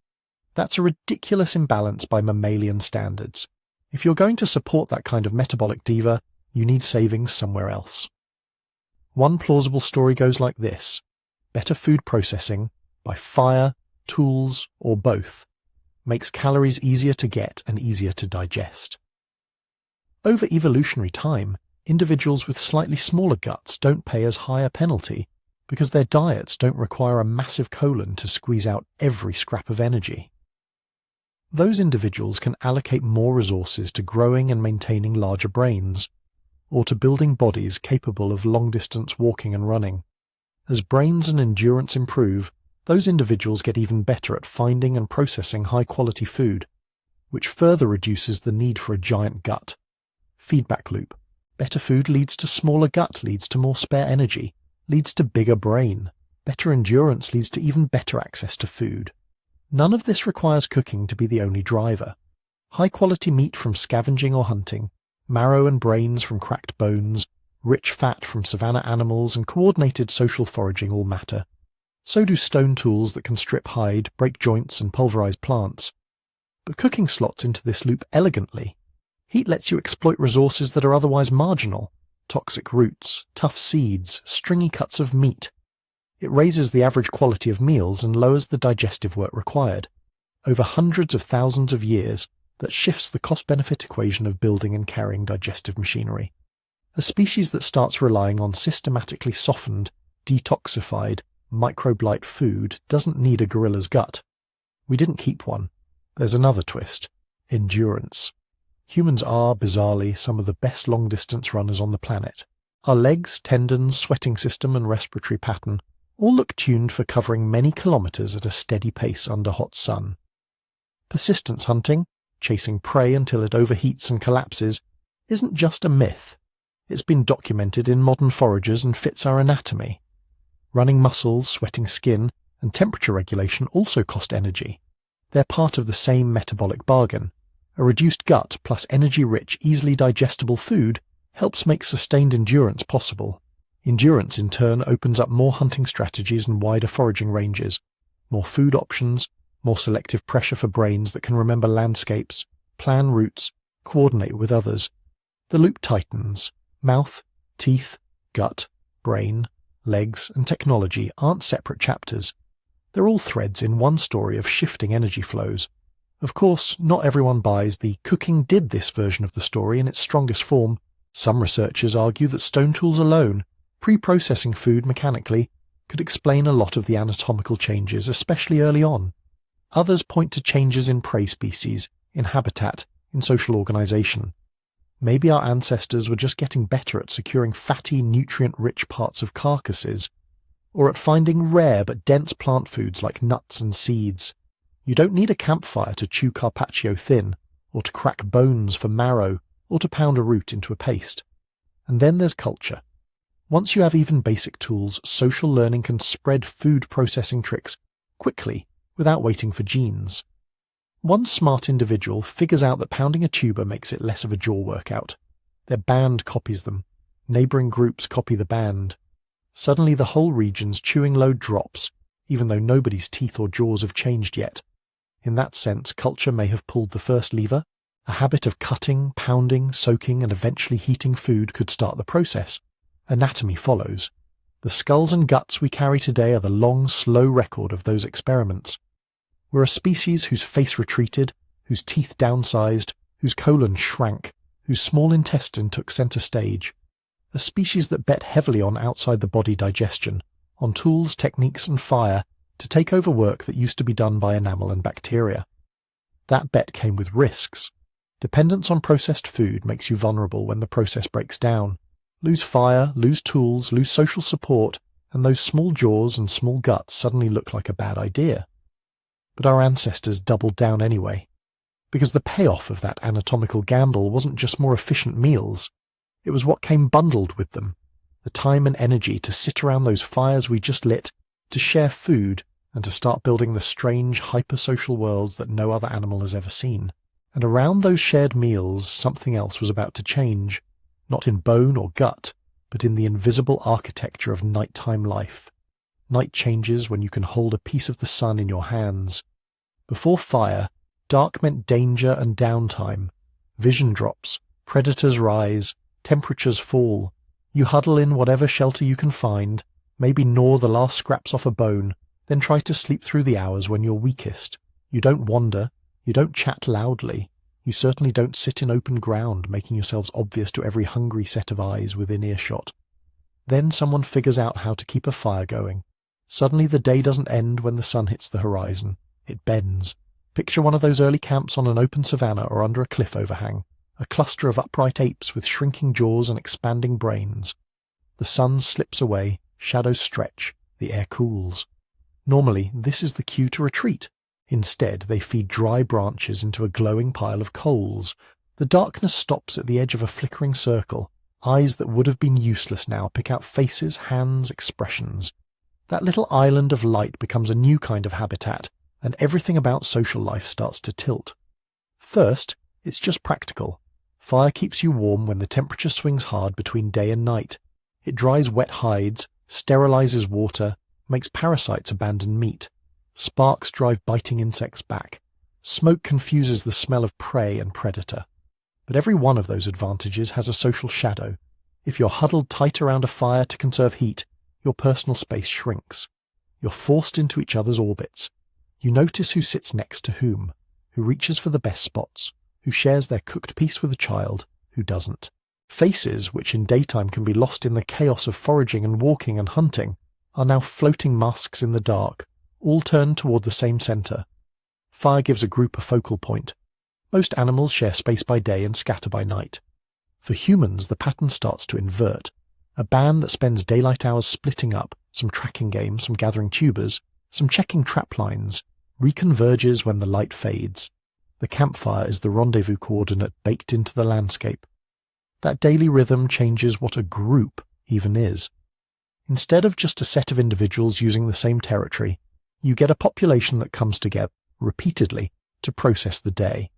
That's a ridiculous imbalance by mammalian standards. If you're going to support that kind of metabolic diva, you need savings somewhere else. One plausible story goes like this: better food processing, by fire, tools, or both, makes calories easier to get and easier to digest. Over evolutionary time, individuals with slightly smaller guts don't pay as high a penalty because their diets don't require a massive colon to squeeze out every scrap of energy. Those individuals can allocate more resources to growing and maintaining larger brains, or to building bodies capable of long-distance walking and running. As brains and endurance improve, those individuals get even better at finding and processing high-quality food, which further reduces the need for a giant gut. Feedback loop. Better food leads to smaller gut, leads to more spare energy, leads to bigger brain. Better endurance leads to even better access to food. None of this requires cooking to be the only driver. High-quality meat from scavenging or hunting, marrow and brains from cracked bones, rich fat from savanna animals, and coordinated social foraging all matter. So do stone tools that can strip hide, break joints, and pulverize plants. But cooking slots into this loop elegantly. Heat lets you exploit resources that are otherwise marginal: toxic roots, tough seeds, stringy cuts of meat. It raises the average quality of meals and lowers the digestive work required. Over hundreds of thousands of years, that shifts the cost-benefit equation of building and carrying digestive machinery. A species that starts relying on systematically softened, detoxified, microbe-light food doesn't need a gorilla's gut. We didn't keep one. There's another twist: endurance. Humans are, bizarrely, some of the best long-distance runners on the planet. Our legs, tendons, sweating system, and respiratory pattern all look tuned for covering many kilometers at a steady pace under hot sun. Persistence hunting, chasing prey until it overheats and collapses, isn't just a myth. It's been documented in modern foragers and fits our anatomy. Running muscles, sweating skin, and temperature regulation also cost energy. They're part of the same metabolic bargain, A reduced gut plus energy-rich, easily digestible food helps make sustained endurance possible. Endurance, in turn, opens up more hunting strategies and wider foraging ranges, more food options, more selective pressure for brains that can remember landscapes, plan routes, coordinate with others. The loop tightens. Mouth, teeth, gut, brain, legs, and technology aren't separate chapters. They're all threads in one story of shifting energy flows. Of course, not everyone buys the cooking did this version of the story in its strongest form. Some researchers argue that stone tools alone, pre-processing food mechanically, could explain a lot of the anatomical changes, especially early on. Others point to changes in prey species, in habitat, in social organization. Maybe our ancestors were just getting better at securing fatty, nutrient-rich parts of carcasses, or at finding rare but dense plant foods like nuts and seeds. You don't need a campfire to chew carpaccio thin, or to crack bones for marrow, or to pound a root into a paste. And then there's culture. Once you have even basic tools, social learning can spread food processing tricks quickly, without waiting for genes. One smart individual figures out that pounding a tuber makes it less of a jaw workout. Their band copies them. Neighbouring groups copy the band. Suddenly the whole region's chewing load drops, even though nobody's teeth or jaws have changed yet. In that sense, culture may have pulled the first lever. A habit of cutting, pounding, soaking, and eventually heating food could start the process. Anatomy follows. The skulls and guts we carry today are the long, slow record of those experiments. We're a species whose face retreated, whose teeth downsized, whose colon shrank, whose small intestine took centre stage. A species that bet heavily on outside-the-body digestion, on tools, techniques, and fire to take over work that used to be done by enamel and bacteria. That bet came with risks. Dependence on processed food makes you vulnerable when the process breaks down. Lose fire, lose tools, lose social support, and those small jaws and small guts suddenly look like a bad idea. But our ancestors doubled down anyway, because the payoff of that anatomical gamble wasn't just more efficient meals. It was what came bundled with them, the time and energy to sit around those fires we just lit, to share food, and to start building the strange, hyper-social worlds that no other animal has ever seen. And around those shared meals, something else was about to change, not in bone or gut, but in the invisible architecture of nighttime life. Night changes when you can hold a piece of the sun in your hands. Before fire, dark meant danger and downtime. Vision drops, predators rise, temperatures fall. You huddle in whatever shelter you can find, maybe gnaw the last scraps off a bone, then try to sleep through the hours when you're weakest. You don't wander, you don't chat loudly, you certainly don't sit in open ground making yourselves obvious to every hungry set of eyes within earshot. Then someone figures out how to keep a fire going. Suddenly the day doesn't end when the sun hits the horizon. It bends. Picture one of those early camps on an open savanna or under a cliff overhang, a cluster of upright apes with shrinking jaws and expanding brains. The sun slips away, shadows stretch, the air cools. Normally, this is the cue to retreat. Instead, they feed dry branches into a glowing pile of coals. The darkness stops at the edge of a flickering circle. Eyes that would have been useless now pick out faces, hands, expressions. That little island of light becomes a new kind of habitat, and everything about social life starts to tilt. First, it's just practical. Fire keeps you warm when the temperature swings hard between day and night. It dries wet hides, sterilizes water, makes parasites abandon meat. Sparks drive biting insects back. Smoke confuses the smell of prey and predator. But every one of those advantages has a social shadow. If you're huddled tight around a fire to conserve heat, your personal space shrinks. You're forced into each other's orbits. You notice who sits next to whom, who reaches for the best spots, who shares their cooked piece with a child, who doesn't. Faces, which in daytime can be lost in the chaos of foraging and walking and hunting, are now floating masks in the dark, all turned toward the same center. Fire gives a group a focal point. Most animals share space by day and scatter by night. For humans, the pattern starts to invert. A band that spends daylight hours splitting up, some tracking games, some gathering tubers, some checking trap lines, reconverges when the light fades. The campfire is the rendezvous coordinate baked into the landscape. That daily rhythm changes what a group even is. Instead of just a set of individuals using the same territory, you get a population that comes together, repeatedly, to process the day.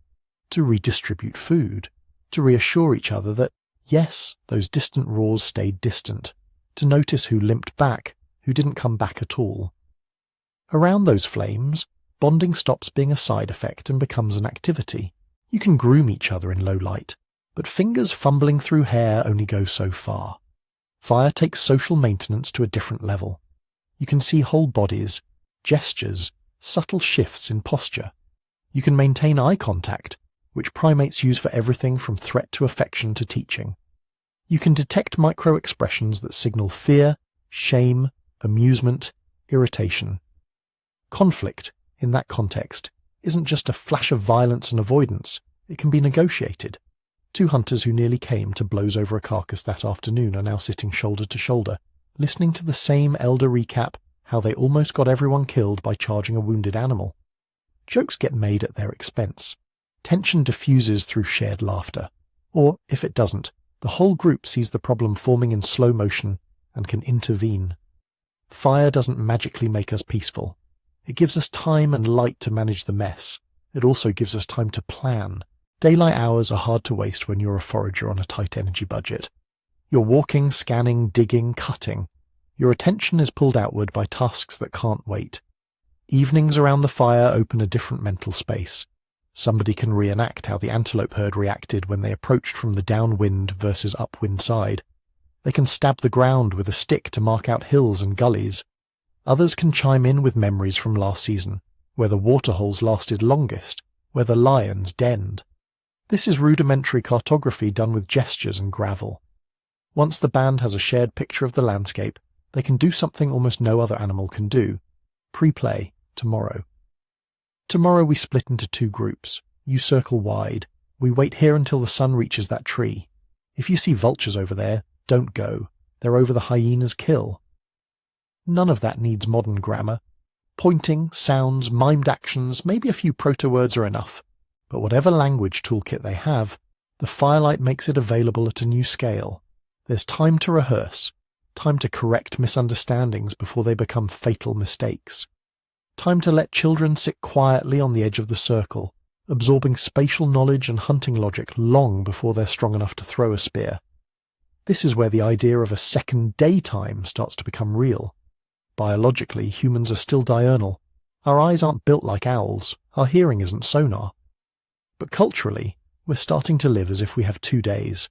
to redistribute food, to reassure each other that, yes, those distant roars stayed distant, to notice who limped back, who didn't come back at all. Around those flames, bonding stops being a side effect and becomes an activity. You can groom each other in low light, but fingers fumbling through hair only go so far. Fire takes social maintenance to a different level. You can see whole bodies, gestures, subtle shifts in posture. You can maintain eye contact, which primates use for everything from threat to affection to teaching. You can detect micro-expressions that signal fear, shame, amusement, irritation. Conflict, in that context, isn't just a flash of violence and avoidance. It can be negotiated. Two hunters who nearly came to blows over a carcass that afternoon are now sitting shoulder to shoulder, listening to the same elder recap how they almost got everyone killed by charging a wounded animal. Jokes get made at their expense. Tension diffuses through shared laughter. Or, if it doesn't, the whole group sees the problem forming in slow motion and can intervene. Fire doesn't magically make us peaceful. It gives us time and light to manage the mess. It also gives us time to plan. Daylight hours are hard to waste when you're a forager on a tight energy budget. You're walking, scanning, digging, cutting. Your attention is pulled outward by tasks that can't wait. Evenings around the fire open a different mental space. Somebody can reenact how the antelope herd reacted when they approached from the downwind versus upwind side. They can stab the ground with a stick to mark out hills and gullies. Others can chime in with memories from last season, where the waterholes lasted longest, where the lions denned. This is rudimentary cartography done with gestures and gravel. Once the band has a shared picture of the landscape, they can do something almost no other animal can do. Pre-play, tomorrow. Tomorrow we split into two groups. You circle wide. We wait here until the sun reaches that tree. If you see vultures over there, don't go. They're over the hyena's kill. None of that needs modern grammar. Pointing, sounds, mimed actions, maybe a few proto-words are enough. But whatever language toolkit they have, the firelight makes it available at a new scale. There's time to rehearse, time to correct misunderstandings before they become fatal mistakes. Time to let children sit quietly on the edge of the circle, absorbing spatial knowledge and hunting logic long before they're strong enough to throw a spear. This is where the idea of a second daytime starts to become real. Biologically, humans are still diurnal. Our eyes aren't built like owls. Our hearing isn't sonar. But culturally, we're starting to live as if we have 2 days.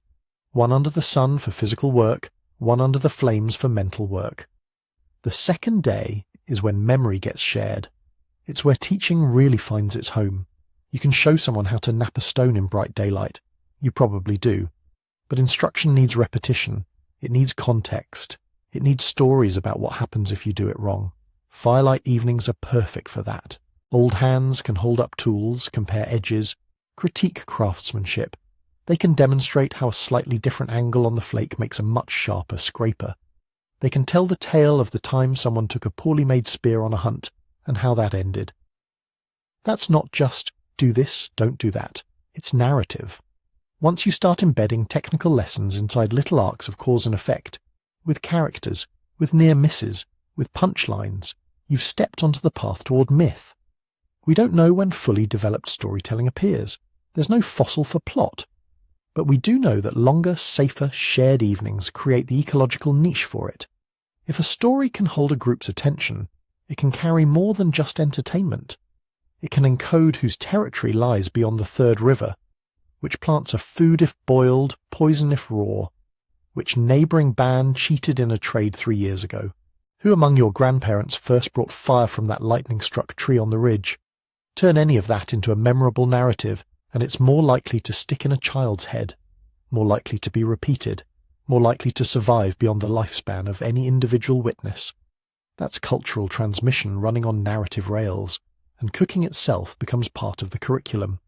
One under the sun for physical work, one under the flames for mental work. The second day is when memory gets shared. It's where teaching really finds its home. You can show someone how to nap a stone in bright daylight. You probably do. But instruction needs repetition. It needs context. It needs stories about what happens if you do it wrong. Firelight evenings are perfect for that. Old hands can hold up tools, compare edges, critique craftsmanship. They can demonstrate how a slightly different angle on the flake makes a much sharper scraper. They can tell the tale of the time someone took a poorly made spear on a hunt and how that ended. That's not just do this, don't do that. It's narrative. Once you start embedding technical lessons inside little arcs of cause and effect, with characters, with near misses, with punchlines, you've stepped onto the path toward myth. We don't know when fully developed storytelling appears. There's no fossil for plot. But we do know that longer, safer, shared evenings create the ecological niche for it. If a story can hold a group's attention, it can carry more than just entertainment. It can encode whose territory lies beyond the third river, which plants are food if boiled, poison if raw, which neighbouring band cheated in a trade 3 years ago, who among your grandparents first brought fire from that lightning-struck tree on the ridge. Turn any of that into a memorable narrative, and it's more likely to stick in a child's head, more likely to be repeated, more likely to survive beyond the lifespan of any individual witness. That's cultural transmission running on narrative rails, and cooking itself becomes part of the curriculum.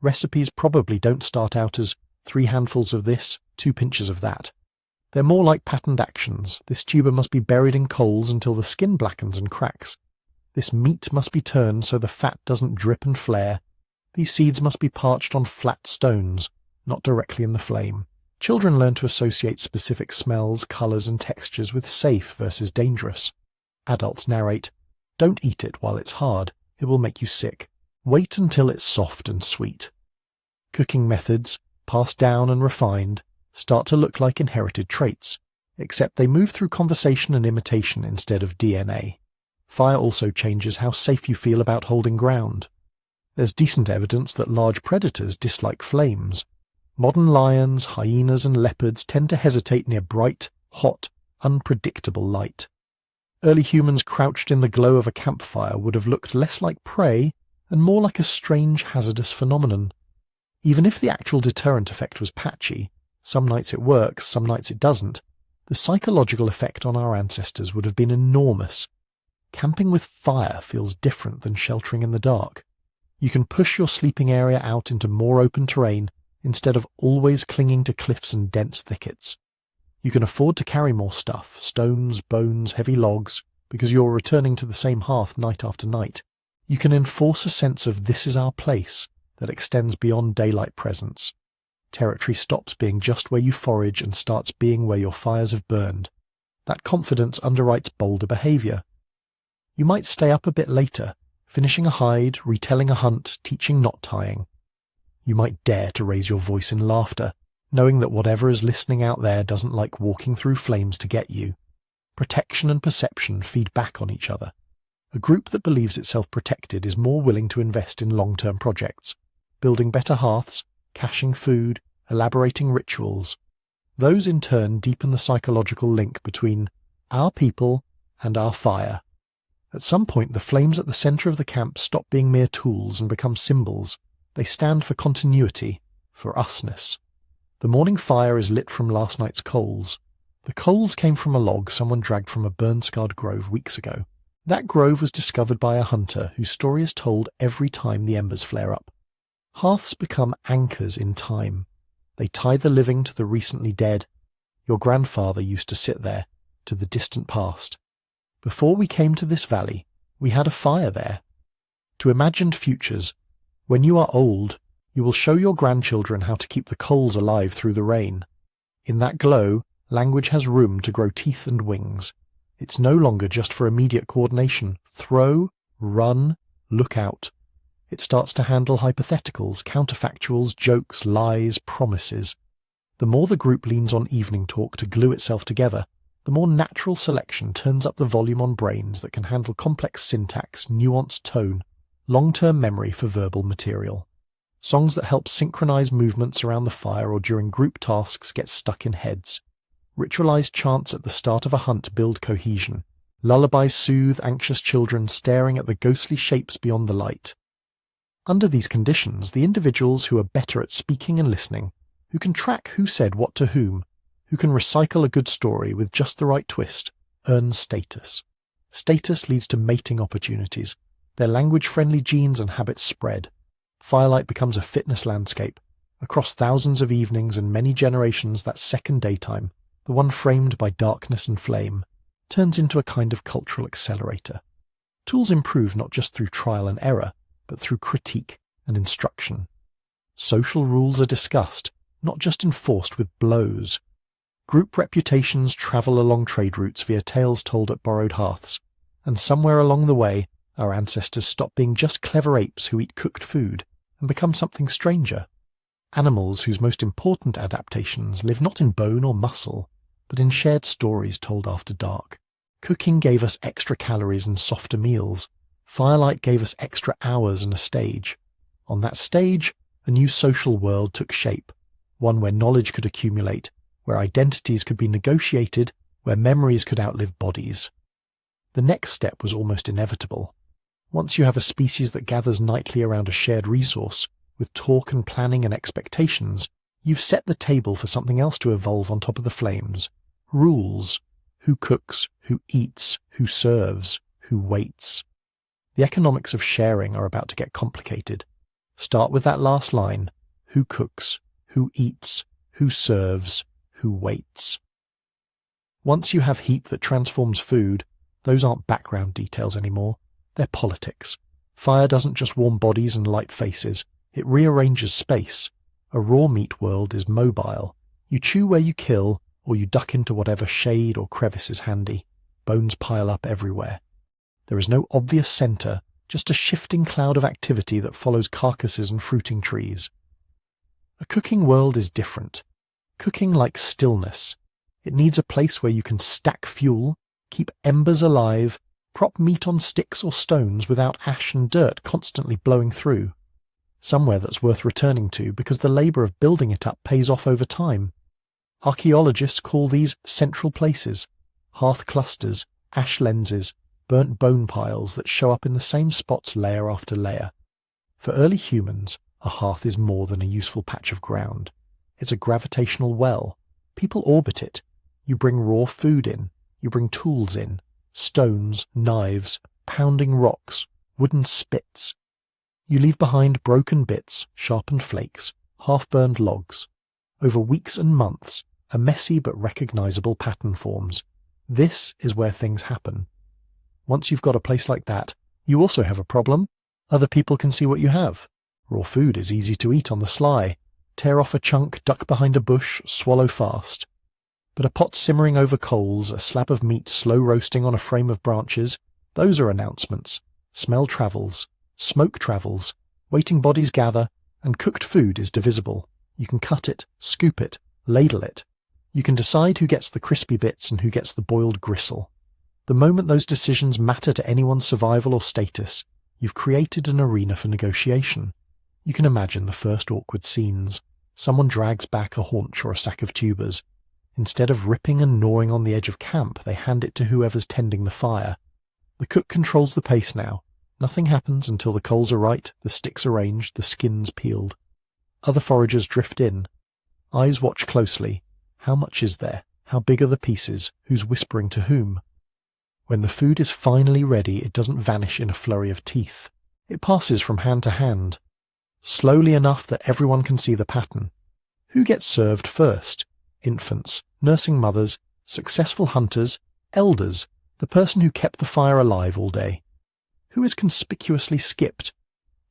Recipes probably don't start out as 3 handfuls of this, 2 pinches of that. They're more like patterned actions. This tuber must be buried in coals until the skin blackens and cracks. This meat must be turned so the fat doesn't drip and flare. These seeds must be parched on flat stones, not directly in the flame. Children learn to associate specific smells, colours and textures with safe versus dangerous. Adults narrate, "Don't eat it while it's hard, it will make you sick. Wait until it's soft and sweet." Cooking methods, passed down and refined, start to look like inherited traits, except they move through conversation and imitation instead of DNA. Fire also changes how safe you feel about holding ground. There's decent evidence that large predators dislike flames. Modern lions, hyenas and leopards tend to hesitate near bright, hot, unpredictable light. Early humans crouched in the glow of a campfire would have looked less like prey and more like a strange hazardous phenomenon. Even if the actual deterrent effect was patchy, some nights it works, some nights it doesn't, the psychological effect on our ancestors would have been enormous. Camping with fire feels different than sheltering in the dark. You can push your sleeping area out into more open terrain instead of always clinging to cliffs and dense thickets. You can afford to carry more stuff, stones, bones, heavy logs, because you're returning to the same hearth night after night. You can enforce a sense of "this is our place" that extends beyond daylight presence. Territory stops being just where you forage and starts being where your fires have burned. That confidence underwrites bolder behavior. You might stay up a bit later, finishing a hide, retelling a hunt, teaching knot tying. You might dare to raise your voice in laughter, knowing that whatever is listening out there doesn't like walking through flames to get you. Protection and perception feed back on each other. A group that believes itself protected is more willing to invest in long-term projects, building better hearths, caching food, elaborating rituals. Those in turn deepen the psychological link between our people and our fire. At some point, the flames at the center of the camp stop being mere tools and become symbols. They stand for continuity, for usness. The morning fire is lit from last night's coals. The coals came from a log someone dragged from a burn-scarred grove weeks ago. That grove was discovered by a hunter whose story is told every time the embers flare up. Hearths become anchors in time. They tie the living to the recently dead. Your grandfather used to sit there, to the distant past. Before we came to this valley, we had a fire there. To imagined futures, when you are old, you will show your grandchildren how to keep the coals alive through the rain. In that glow, language has room to grow teeth and wings. It's no longer just for immediate coordination. Throw, run, look out. It starts to handle hypotheticals, counterfactuals, jokes, lies, promises. The more the group leans on evening talk to glue itself together, the more natural selection turns up the volume on brains that can handle complex syntax, nuanced tone, long-term memory for verbal material. Songs that help synchronize movements around the fire or during group tasks get stuck in heads. Ritualized chants at the start of a hunt build cohesion. Lullabies soothe anxious children staring at the ghostly shapes beyond the light. Under these conditions, the individuals who are better at speaking and listening, who can track who said what to whom, who can recycle a good story with just the right twist, earn status. Status leads to mating opportunities. Their language-friendly genes and habits spread. Firelight becomes a fitness landscape. Across thousands of evenings and many generations, that second daytime, the one framed by darkness and flame, turns into a kind of cultural accelerator. Tools improve not just through trial and error, but through critique and instruction. Social rules are discussed, not just enforced with blows. Group reputations travel along trade routes via tales told at borrowed hearths, and somewhere along the way, our ancestors stop being just clever apes who eat cooked food and become something stranger. Animals whose most important adaptations live not in bone or muscle, but in shared stories told after dark. Cooking gave us extra calories and softer meals. Firelight gave us extra hours and a stage. On that stage, a new social world took shape, one where knowledge could accumulate, where identities could be negotiated, where memories could outlive bodies. The next step was almost inevitable. Once you have a species that gathers nightly around a shared resource, with talk and planning and expectations, you've set the table for something else to evolve on top of the flames. Rules. Who cooks, who eats, who serves, who waits. The economics of sharing are about to get complicated. Start with that last line. Who cooks, who eats, who serves, who waits. Once you have heat that transforms food, those aren't background details anymore. They're politics. Fire doesn't just warm bodies and light faces. It rearranges space. A raw meat world is mobile. You chew where you kill, or you duck into whatever shade or crevice is handy. Bones pile up everywhere. There is no obvious center, just a shifting cloud of activity that follows carcasses and fruiting trees. A cooking world is different. Cooking likes stillness. It needs a place where you can stack fuel, keep embers alive, prop meat on sticks or stones without ash and dirt constantly blowing through. Somewhere that's worth returning to because the labour of building it up pays off over time. Archaeologists call these central places, hearth clusters, ash lenses, burnt bone piles that show up in the same spots layer after layer. For early humans, a hearth is more than a useful patch of ground. It's a gravitational well. People orbit it. You bring raw food in. You bring tools in. Stones, knives, pounding rocks, wooden spits. You leave behind broken bits, sharpened flakes, half-burned logs. Over weeks and months, a messy but recognizable pattern forms. This is where things happen. Once you've got a place like that, you also have a problem. Other people can see what you have. Raw food is easy to eat on the sly. Tear off a chunk, duck behind a bush, swallow fast. But a pot simmering over coals, a slab of meat slow roasting on a frame of branches, those are announcements. Smell travels. Smoke travels. Waiting bodies gather, and cooked food is divisible. You can cut it, scoop it, ladle it. You can decide who gets the crispy bits and who gets the boiled gristle. The moment those decisions matter to anyone's survival or status, you've created an arena for negotiation. You can imagine the first awkward scenes. Someone drags back a haunch or a sack of tubers. Instead of ripping and gnawing on the edge of camp, they hand it to whoever's tending the fire. The cook controls the pace now. Nothing happens until the coals are right, the sticks arranged, the skins peeled. Other foragers drift in. Eyes watch closely. How much is there? How big are the pieces? Who's whispering to whom? When the food is finally ready, it doesn't vanish in a flurry of teeth. It passes from hand to hand, slowly enough that everyone can see the pattern. Who gets served first? Infants, nursing mothers, successful hunters, elders, the person who kept the fire alive all day. Who is conspicuously skipped?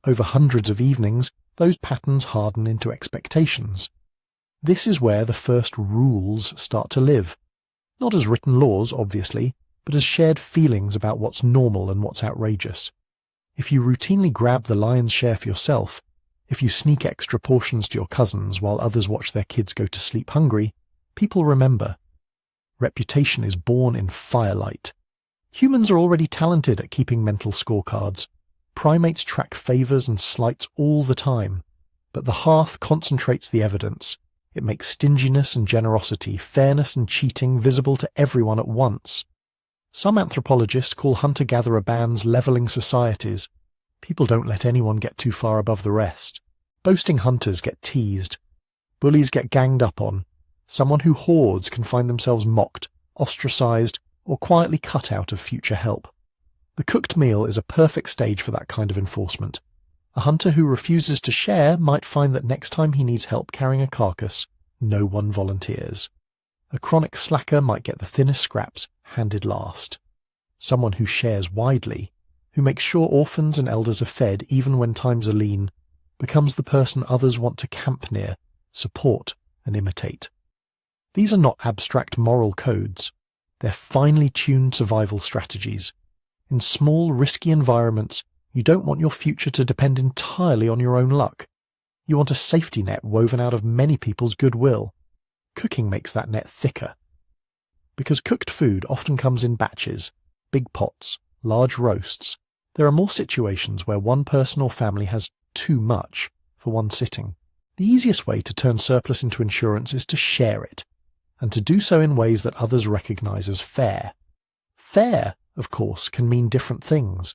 Over hundreds of evenings, those patterns harden into expectations. This is where the first rules start to live. Not as written laws, obviously, but as shared feelings about what's normal and what's outrageous. If you routinely grab the lion's share for yourself, if you sneak extra portions to your cousins while others watch their kids go to sleep hungry, people remember. Reputation is born in firelight. Humans are already talented at keeping mental scorecards. Primates track favors and slights all the time. But the hearth concentrates the evidence. It makes stinginess and generosity, fairness and cheating visible to everyone at once. Some anthropologists call hunter-gatherer bands leveling societies. People don't let anyone get too far above the rest. Boasting hunters get teased. Bullies get ganged up on. Someone who hoards can find themselves mocked, ostracized, or quietly cut out of future help. The cooked meal is a perfect stage for that kind of enforcement. A hunter who refuses to share might find that next time he needs help carrying a carcass, no one volunteers. A chronic slacker might get the thinnest scraps handed last. Someone who shares widely, who makes sure orphans and elders are fed even when times are lean, becomes the person others want to camp near, support, and imitate. These are not abstract moral codes. They're finely tuned survival strategies. In small, risky environments, you don't want your future to depend entirely on your own luck. You want a safety net woven out of many people's goodwill. Cooking makes that net thicker. Because cooked food often comes in batches, big pots, large roasts, there are more situations where one person or family has too much for one sitting. The easiest way to turn surplus into insurance is to share it, and to do so in ways that others recognize as fair. Fair, of course, can mean different things.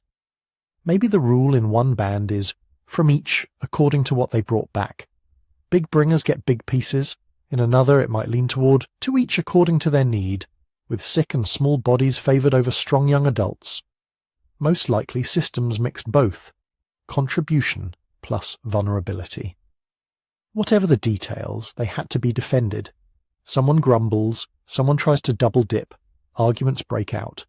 Maybe the rule in one band is, from each according to what they brought back. Big bringers get big pieces. In another it might lean toward, to each according to their need, with sick and small bodies favoured over strong young adults. Most likely systems mixed both, contribution plus vulnerability. Whatever the details, they had to be defended. Someone grumbles, someone tries to double dip, arguments break out.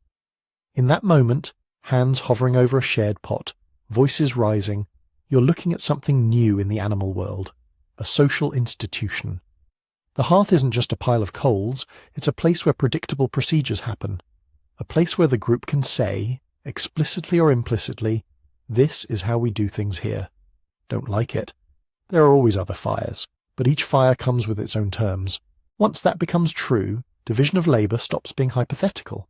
In that moment, hands hovering over a shared pot, voices rising, you're looking at something new in the animal world, a social institution. The hearth isn't just a pile of coals, it's a place where predictable procedures happen, a place where the group can say, explicitly or implicitly, this is how we do things here. Don't like it? There are always other fires. but each fire comes with its own terms. Once that becomes true, division of labour stops being hypothetical.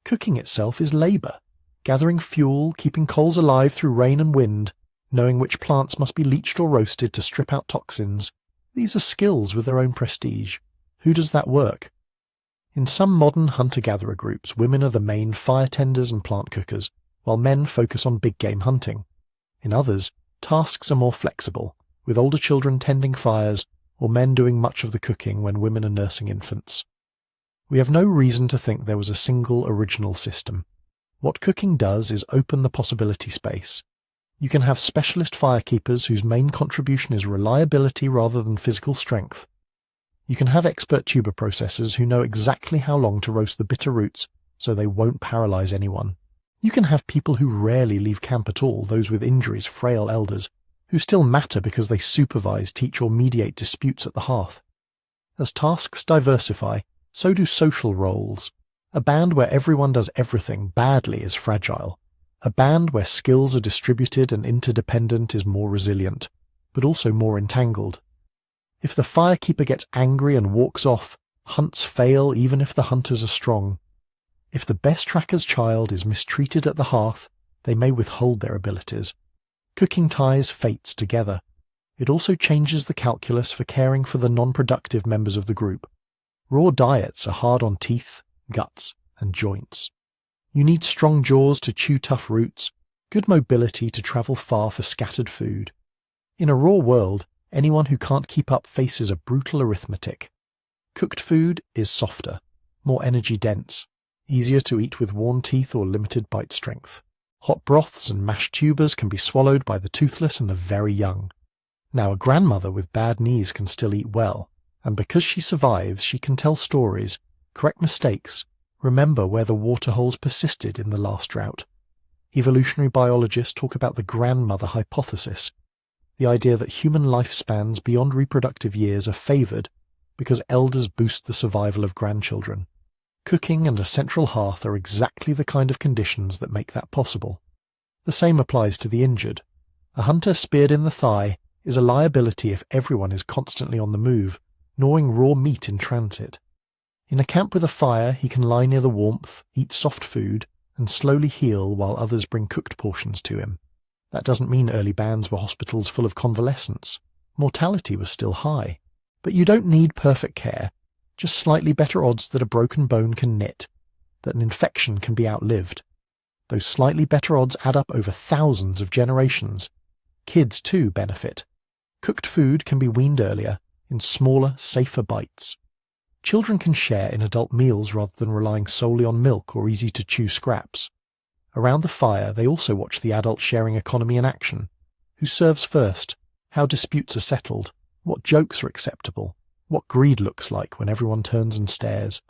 Cooking itself is labour. Gathering fuel, keeping coals alive through rain and wind, knowing which plants must be leached or roasted to strip out toxins. These are skills with their own prestige. Who does that work? In some modern hunter-gatherer groups, women are the main fire tenders and plant cookers, while men focus on big game hunting. In others, tasks are more flexible, with older children tending fires or men doing much of the cooking when women are nursing infants. We have no reason to think there was a single original system. What cooking does is open the possibility space. You can have specialist firekeepers whose main contribution is reliability rather than physical strength. You can have expert tuber processors who know exactly how long to roast the bitter roots so they won't paralyze anyone. You can have people who rarely leave camp at all, those with injuries, frail elders, who still matter because they supervise, teach or mediate disputes at the hearth. As tasks diversify, so do social roles. A band where everyone does everything badly is fragile. A band where skills are distributed and interdependent is more resilient, but also more entangled. If the firekeeper gets angry and walks off, hunts fail even if the hunters are strong. If the best tracker's child is mistreated at the hearth, they may withhold their abilities. Cooking ties fates together. It also changes the calculus for caring for the non-productive members of the group. Raw diets are hard on teeth, guts, and joints. You need strong jaws to chew tough roots, good mobility to travel far for scattered food. In a raw world, anyone who can't keep up faces a brutal arithmetic. Cooked food is softer, more energy-dense, easier to eat with worn teeth or limited bite strength. Hot broths and mashed tubers can be swallowed by the toothless and the very young. Now, a grandmother with bad knees can still eat well, and because she survives, she can tell stories, correct mistakes, remember where the waterholes persisted in the last drought. Evolutionary biologists talk about the grandmother hypothesis, the idea that human lifespans beyond reproductive years are favoured because elders boost the survival of grandchildren. Cooking and a central hearth are exactly the kind of conditions that make that possible. The same applies to the injured. A hunter speared in the thigh is a liability if everyone is constantly on the move, gnawing raw meat in transit. In a camp with a fire, he can lie near the warmth, eat soft food, and slowly heal while others bring cooked portions to him. That doesn't mean early bands were hospitals full of convalescents. Mortality was still high. But you don't need perfect care, just slightly better odds that a broken bone can knit, that an infection can be outlived. Those slightly better odds add up over thousands of generations. Kids, too, benefit. Cooked food can be weaned earlier, in smaller, safer bites. Children can share in adult meals rather than relying solely on milk or easy-to-chew scraps. Around the fire, they also watch the adult sharing economy in action. Who serves first? How disputes are settled? What jokes are acceptable? What greed looks like when everyone turns and stares?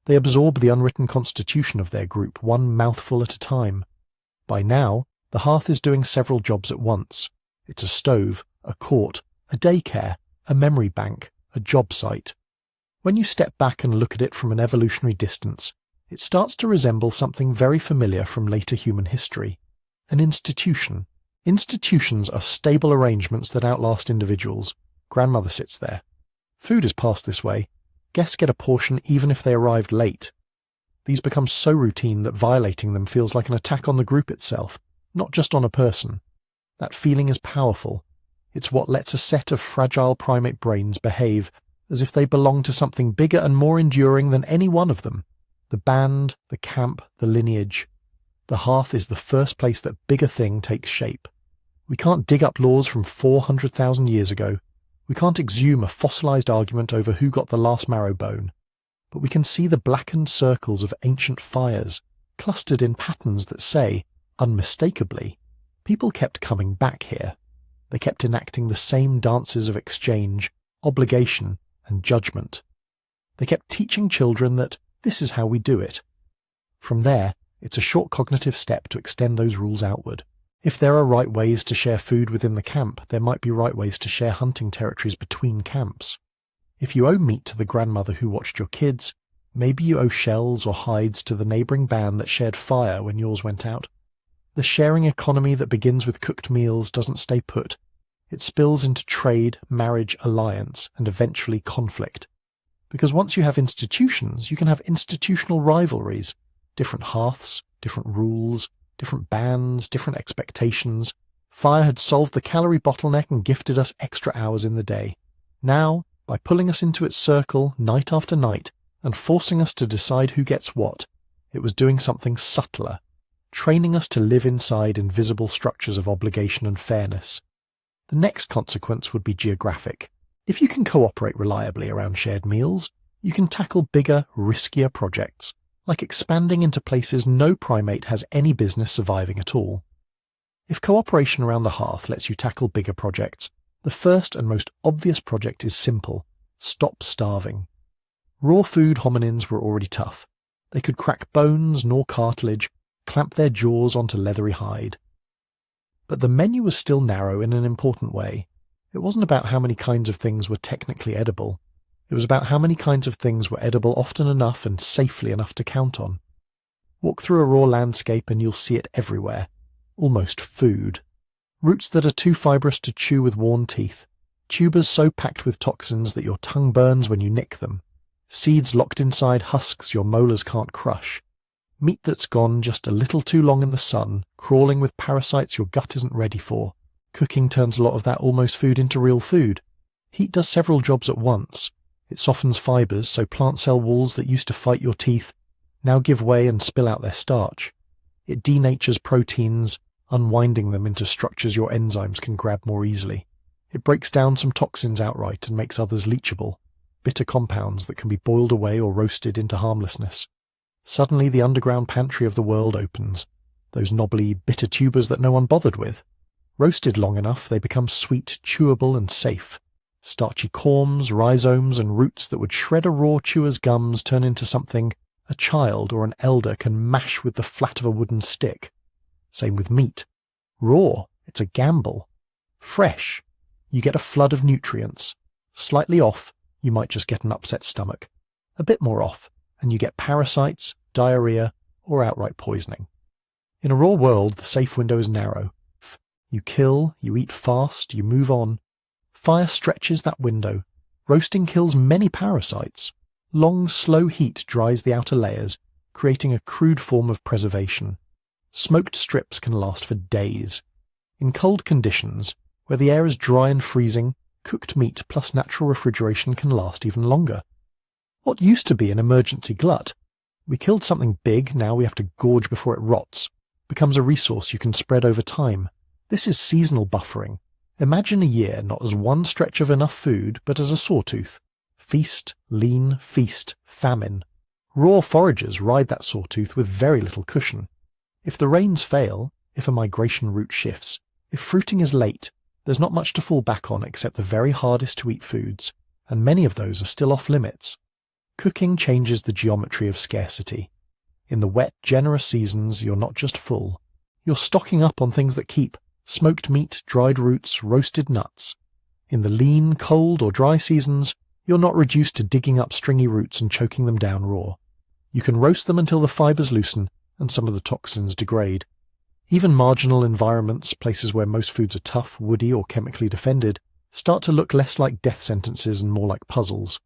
They absorb the unwritten constitution of their group, one mouthful at a time. By now, the hearth is doing several jobs at once. It's a stove, a court, a daycare, a memory bank, a job site. When you step back and look at it from an evolutionary distance, it starts to resemble something very familiar from later human history. An institution. Institutions are stable arrangements that outlast individuals. Grandmother sits there. Food is passed this way. Guests get a portion even if they arrived late. These become so routine that violating them feels like an attack on the group itself, not just on a person. That feeling is powerful. It's what lets a set of fragile primate brains behave as if they belong to something bigger and more enduring than any one of them. The band, the camp, the lineage. The hearth is the first place that bigger thing takes shape. We can't dig up laws from 400,000 years ago. We can't exhume a fossilized argument over who got the last marrow bone. But we can see the blackened circles of ancient fires, clustered in patterns that say, unmistakably, people kept coming back here. They kept enacting the same dances of exchange, obligation, and judgment. They kept teaching children that this is how we do it. From there, it's a short cognitive step to extend those rules outward. If there are right ways to share food within the camp, there might be right ways to share hunting territories between camps. If you owe meat to the grandmother who watched your kids, maybe you owe shells or hides to the neighbouring band that shared fire when yours went out. The sharing economy that begins with cooked meals doesn't stay put. It spills into trade, marriage, alliance, and eventually conflict. Because once you have institutions, you can have institutional rivalries, different hearths, different rules, different bans, different expectations. Fire had solved the calorie bottleneck and gifted us extra hours in the day. Now, by pulling us into its circle night after night and forcing us to decide who gets what, it was doing something subtler, training us to live inside invisible structures of obligation and fairness. The next consequence would be geographic. If you can cooperate reliably around shared meals, you can tackle bigger, riskier projects, like expanding into places no primate has any business surviving at all. If cooperation around the hearth lets you tackle bigger projects, the first and most obvious project is simple: stop starving. Raw food hominins were already tough. They could crack bones, gnaw cartilage, clamp their jaws onto leathery hide. But the menu was still narrow in an important way. It wasn't about how many kinds of things were technically edible. It was about how many kinds of things were edible often enough and safely enough to count on. Walk through a raw landscape and you'll see it everywhere. Almost food. Roots that are too fibrous to chew with worn teeth. Tubers so packed with toxins that your tongue burns when you nick them. Seeds locked inside husks your molars can't crush. Meat that's gone just a little too long in the sun, crawling with parasites your gut isn't ready for. Cooking turns a lot of that almost food into real food. Heat does several jobs at once. It softens fibers so plant cell walls that used to fight your teeth now give way and spill out their starch. It denatures proteins, unwinding them into structures your enzymes can grab more easily. It breaks down some toxins outright and makes others leachable, bitter compounds that can be boiled away or roasted into harmlessness. Suddenly the underground pantry of the world opens, those knobbly, bitter tubers that no one bothered with. Roasted long enough, they become sweet, chewable, and safe. Starchy corms, rhizomes, and roots that would shred a raw chewer's gums turn into something a child or an elder can mash with the flat of a wooden stick. Same with meat. Raw, it's a gamble. Fresh, you get a flood of nutrients. Slightly off, you might just get an upset stomach. A bit more off, and you get parasites, diarrhea, or outright poisoning. In a raw world, the safe window is narrow. You kill, you eat fast, you move on. Fire stretches that window. Roasting kills many parasites. Long, slow heat dries the outer layers, creating a crude form of preservation. Smoked strips can last for days. In cold conditions, where the air is dry and freezing, cooked meat plus natural refrigeration can last even longer. What used to be an emergency glut, we killed something big, now we have to gorge before it rots, becomes a resource you can spread over time. This is seasonal buffering. Imagine a year not as one stretch of enough food, but as a sawtooth. Feast, lean, feast, famine. Raw foragers ride that sawtooth with very little cushion. If the rains fail, if a migration route shifts, if fruiting is late, there's not much to fall back on except the very hardest to eat foods, and many of those are still off limits. Cooking changes the geometry of scarcity. In the wet, generous seasons, you're not just full. You're stocking up on things that keep: smoked meat, dried roots, roasted nuts. In the lean, cold, or dry seasons, you're not reduced to digging up stringy roots and choking them down raw. You can roast them until the fibers loosen and some of the toxins degrade. Even marginal environments, places where most foods are tough, woody, or chemically defended, start to look less like death sentences and more like puzzles.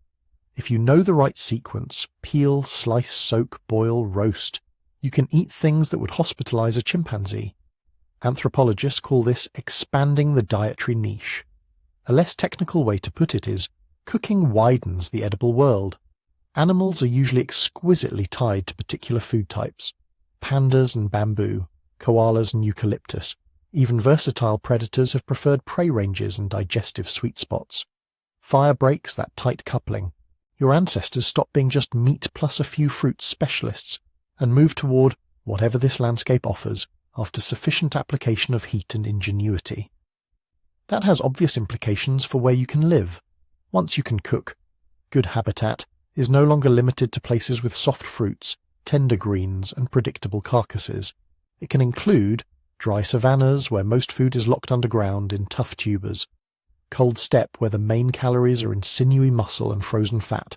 If you know the right sequence, peel, slice, soak, boil, roast, you can eat things that would hospitalize a chimpanzee. Anthropologists call this expanding the dietary niche. A less technical way to put it is, cooking widens the edible world. Animals are usually exquisitely tied to particular food types. Pandas and bamboo, koalas and eucalyptus. Even versatile predators have preferred prey ranges and digestive sweet spots. Fire breaks that tight coupling. Your ancestors stopped being just meat plus a few fruits specialists and moved toward whatever this landscape offers after sufficient application of heat and ingenuity. That has obvious implications for where you can live. Once you can cook, good habitat is no longer limited to places with soft fruits, tender greens, and predictable carcasses. It can include dry savannas where most food is locked underground in tough tubers, cold steppe where the main calories are in sinewy muscle and frozen fat,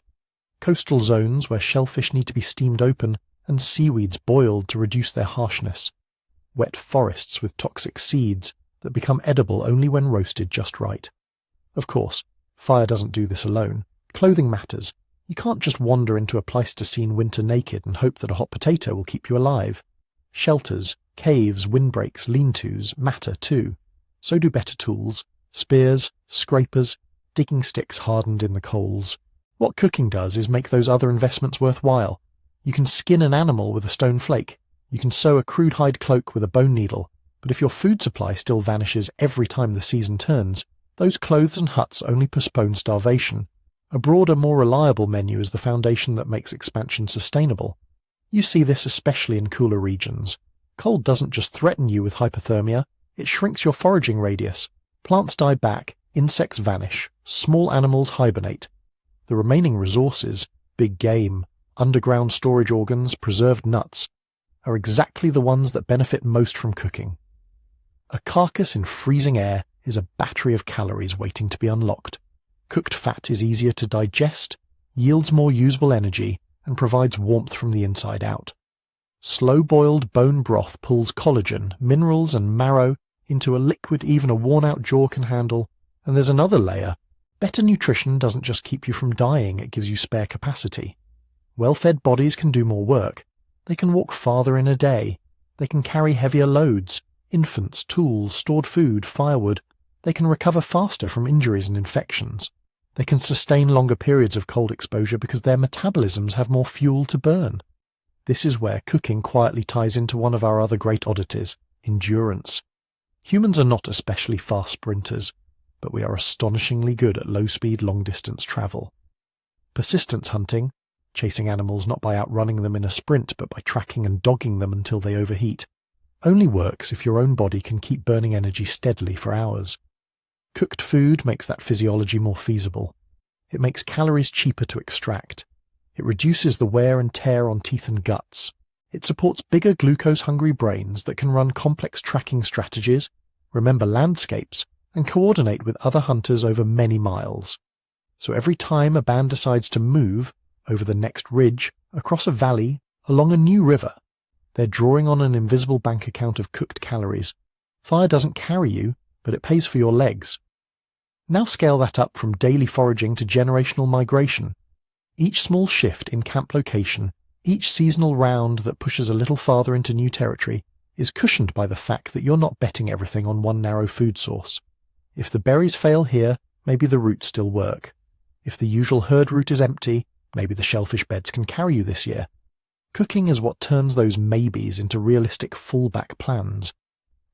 coastal zones where shellfish need to be steamed open and seaweeds boiled to reduce their harshness, wet forests with toxic seeds that become edible only when roasted just right. Of course, fire doesn't do this alone. Clothing matters. You can't just wander into a Pleistocene winter naked and hope that a hot potato will keep you alive. Shelters, caves, windbreaks, lean-tos matter too. So do better tools, spears, scrapers, digging sticks hardened in the coals. What cooking does is make those other investments worthwhile. You can skin an animal with a stone flake. You can sew a crude hide cloak with a bone needle. But if your food supply still vanishes every time the season turns, those clothes and huts only postpone starvation. A broader, more reliable menu is the foundation that makes expansion sustainable. You see this especially in cooler regions. Cold doesn't just threaten you with hypothermia, it shrinks your foraging radius. Plants die back, insects vanish, small animals hibernate. The remaining resources, big game, underground storage organs, preserved nuts, are exactly the ones that benefit most from cooking. A carcass in freezing air is a battery of calories waiting to be unlocked. Cooked fat is easier to digest, yields more usable energy, and provides warmth from the inside out. Slow-boiled bone broth pulls collagen, minerals, and marrow into a liquid even a worn-out jaw can handle. And there's another layer. Better nutrition doesn't just keep you from dying, it gives you spare capacity. Well-fed bodies can do more work. They can walk farther in a day. They can carry heavier loads. Infants, tools, stored food, firewood. They can recover faster from injuries and infections. They can sustain longer periods of cold exposure because their metabolisms have more fuel to burn. This is where cooking quietly ties into one of our other great oddities, endurance. Humans are not especially fast sprinters, but we are astonishingly good at low-speed, long-distance travel. Persistence hunting, chasing animals not by outrunning them in a sprint but by tracking and dogging them until they overheat, only works if your own body can keep burning energy steadily for hours. Cooked food makes that physiology more feasible. It makes calories cheaper to extract. It reduces the wear and tear on teeth and guts. It supports bigger glucose-hungry brains that can run complex tracking strategies, remember landscapes, and coordinate with other hunters over many miles. So every time a band decides to move, over the next ridge, across a valley, along a new river, they're drawing on an invisible bank account of cooked calories. Fire doesn't carry you, but it pays for your legs. Now scale that up from daily foraging to generational migration. Each small shift in camp location, each seasonal round that pushes a little farther into new territory, is cushioned by the fact that you're not betting everything on one narrow food source. If the berries fail here, maybe the roots still work. If the usual herd route is empty, maybe the shellfish beds can carry you this year. Cooking is what turns those maybes into realistic fallback plans.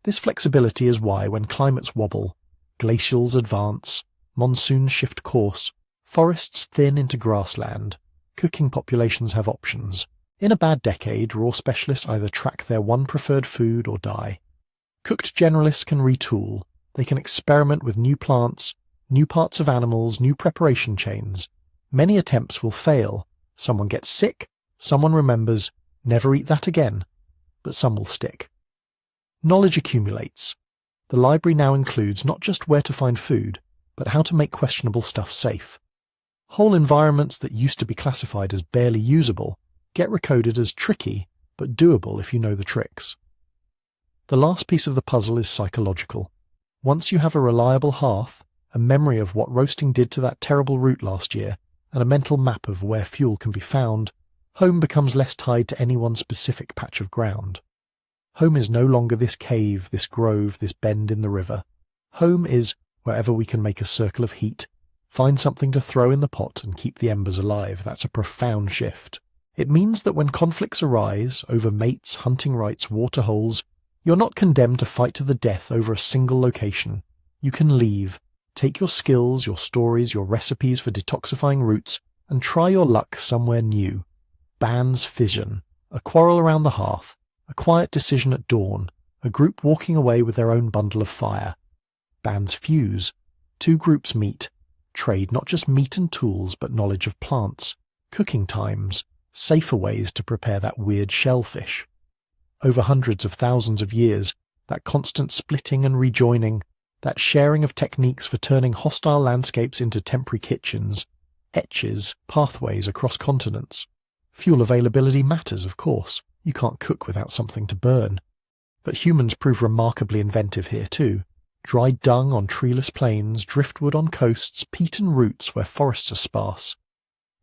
This flexibility is why when climates wobble, glacials advance, monsoons shift course, forests thin into grassland, cooking populations have options. In a bad decade, raw specialists either track their one preferred food or die. Cooked generalists can retool. They can experiment with new plants, new parts of animals, new preparation chains. Many attempts will fail. Someone gets sick, someone remembers, never eat that again, but some will stick. Knowledge accumulates. The library now includes not just where to find food, but how to make questionable stuff safe. Whole environments that used to be classified as barely usable get recoded as tricky, but doable if you know the tricks. The last piece of the puzzle is psychological. Once you have a reliable hearth, a memory of what roasting did to that terrible root last year, and a mental map of where fuel can be found, home becomes less tied to any one specific patch of ground. Home is no longer this cave, this grove, this bend in the river. Home is wherever we can make a circle of heat, find something to throw in the pot and keep the embers alive. That's a profound shift. It means that when conflicts arise over mates, hunting rights, water holes, you're not condemned to fight to the death over a single location. You can leave, take your skills, your stories, your recipes for detoxifying roots, and try your luck somewhere new. Bands fission, a quarrel around the hearth, a quiet decision at dawn, a group walking away with their own bundle of fire. Bands fuse, two groups meet, trade not just meat and tools but knowledge of plants, cooking times, safer ways to prepare that weird shellfish. Over hundreds of thousands of years, that constant splitting and rejoining, that sharing of techniques for turning hostile landscapes into temporary kitchens, etches pathways across continents. Fuel availability matters, of course. You can't cook without something to burn. But humans prove remarkably inventive here too. Dry dung on treeless plains, driftwood on coasts, peat and roots where forests are sparse.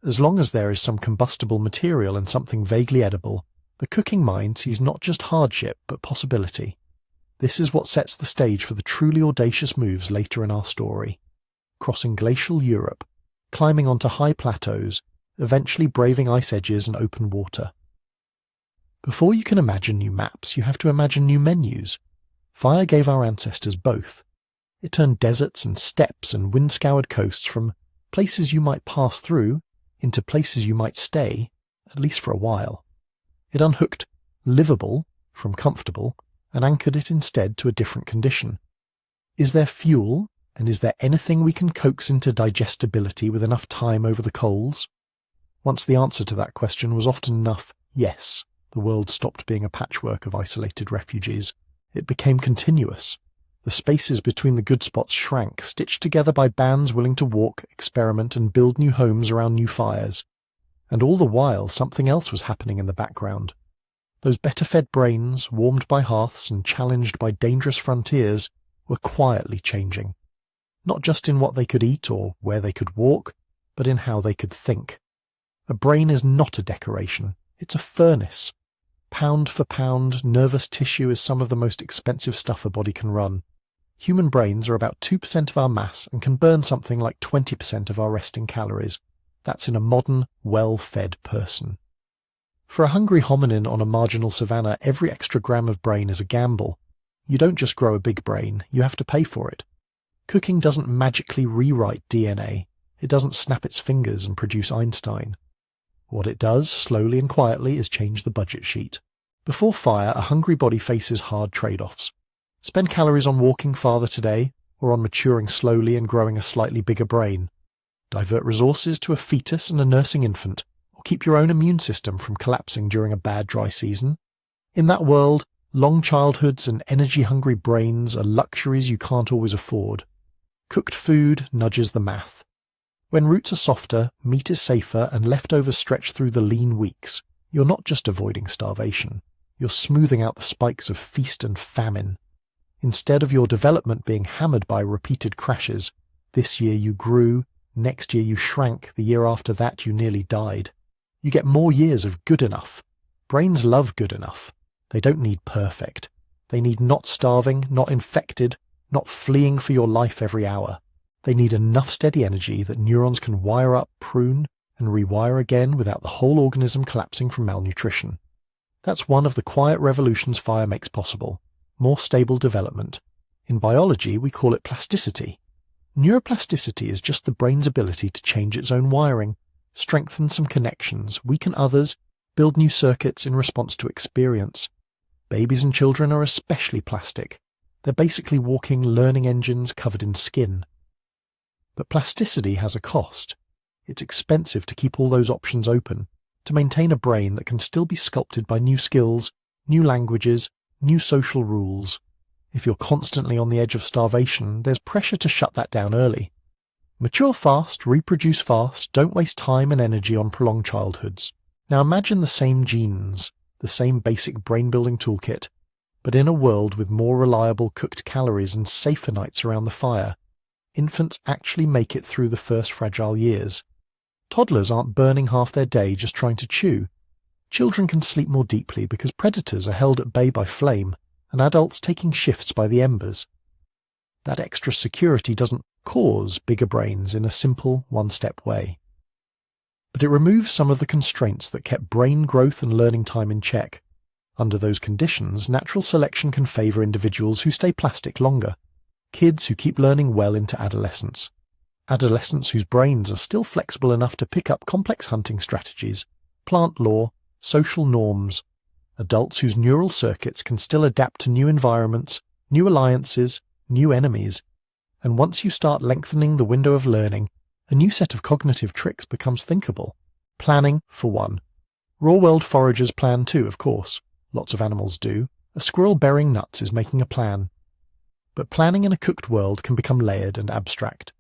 As long as there is some combustible material and something vaguely edible, the cooking mind sees not just hardship but possibility. This is what sets the stage for the truly audacious moves later in our story. Crossing glacial Europe, climbing onto high plateaus, eventually braving ice edges and open water. Before you can imagine new maps, you have to imagine new menus. Fire gave our ancestors both. It turned deserts and steppes and wind-scoured coasts from places you might pass through into places you might stay, at least for a while. It unhooked livable from comfortable and anchored it instead to a different condition. Is there fuel, and is there anything we can coax into digestibility with enough time over the coals? Once the answer to that question was often enough yes, the world stopped being a patchwork of isolated refugees. It became continuous. The spaces between the good spots shrank, stitched together by bands willing to walk, experiment, and build new homes around new fires. And all the while, something else was happening in the background. Those better-fed brains, warmed by hearths and challenged by dangerous frontiers, were quietly changing. Not just in what they could eat or where they could walk, but in how they could think. A brain is not a decoration, it's a furnace. Pound for pound, nervous tissue is some of the most expensive stuff a body can run. Human brains are about 2% of our mass and can burn something like 20% of our resting calories. That's in a modern, well-fed person. For a hungry hominin on a marginal savanna, every extra gram of brain is a gamble. You don't just grow a big brain, you have to pay for it. Cooking doesn't magically rewrite DNA. It doesn't snap its fingers and produce Einstein. What it does, slowly and quietly, is change the budget sheet. Before fire, a hungry body faces hard trade-offs. Spend calories on walking farther today, or on maturing slowly and growing a slightly bigger brain. Divert resources to a fetus and a nursing infant, or keep your own immune system from collapsing during a bad dry season. In that world, long childhoods and energy-hungry brains are luxuries you can't always afford. Cooked food nudges the math. When roots are softer, meat is safer, and leftovers stretch through the lean weeks, you're not just avoiding starvation. You're smoothing out the spikes of feast and famine. Instead of your development being hammered by repeated crashes, this year you grew, next year you shrank, the year after that you nearly died. You get more years of good enough. Brains love good enough. They don't need perfect. They need not starving, not infected, not fleeing for your life every hour. They need enough steady energy that neurons can wire up, prune, and rewire again without the whole organism collapsing from malnutrition. That's one of the quiet revolutions fire makes possible. More stable development. In biology, we call it plasticity. Neuroplasticity is just the brain's ability to change its own wiring, strengthen some connections, weaken others, build new circuits in response to experience. Babies and children are especially plastic. They're basically walking learning engines covered in skin. But plasticity has a cost. It's expensive to keep all those options open, to maintain a brain that can still be sculpted by new skills, new languages, new social rules. If you're constantly on the edge of starvation, there's pressure to shut that down early. Mature fast, reproduce fast, don't waste time and energy on prolonged childhoods. Now imagine the same genes, the same basic brain-building toolkit, but in a world with more reliable cooked calories and safer nights around the fire. Infants actually make it through the first fragile years. Toddlers aren't burning half their day just trying to chew. Children can sleep more deeply because predators are held at bay by flame, and adults taking shifts by the embers. That extra security doesn't cause bigger brains in a simple, one-step way. But it removes some of the constraints that kept brain growth and learning time in check. Under those conditions, natural selection can favour individuals who stay plastic longer. Kids who keep learning well into adolescence. Adolescents whose brains are still flexible enough to pick up complex hunting strategies, plant lore, social norms. Adults whose neural circuits can still adapt to new environments, new alliances, new enemies. And once you start lengthening the window of learning, a new set of cognitive tricks becomes thinkable. Planning, for one. Raw-world foragers plan too, of course. Lots of animals do. A squirrel burying nuts is making a plan. But planning in a cooked world can become layered and abstract.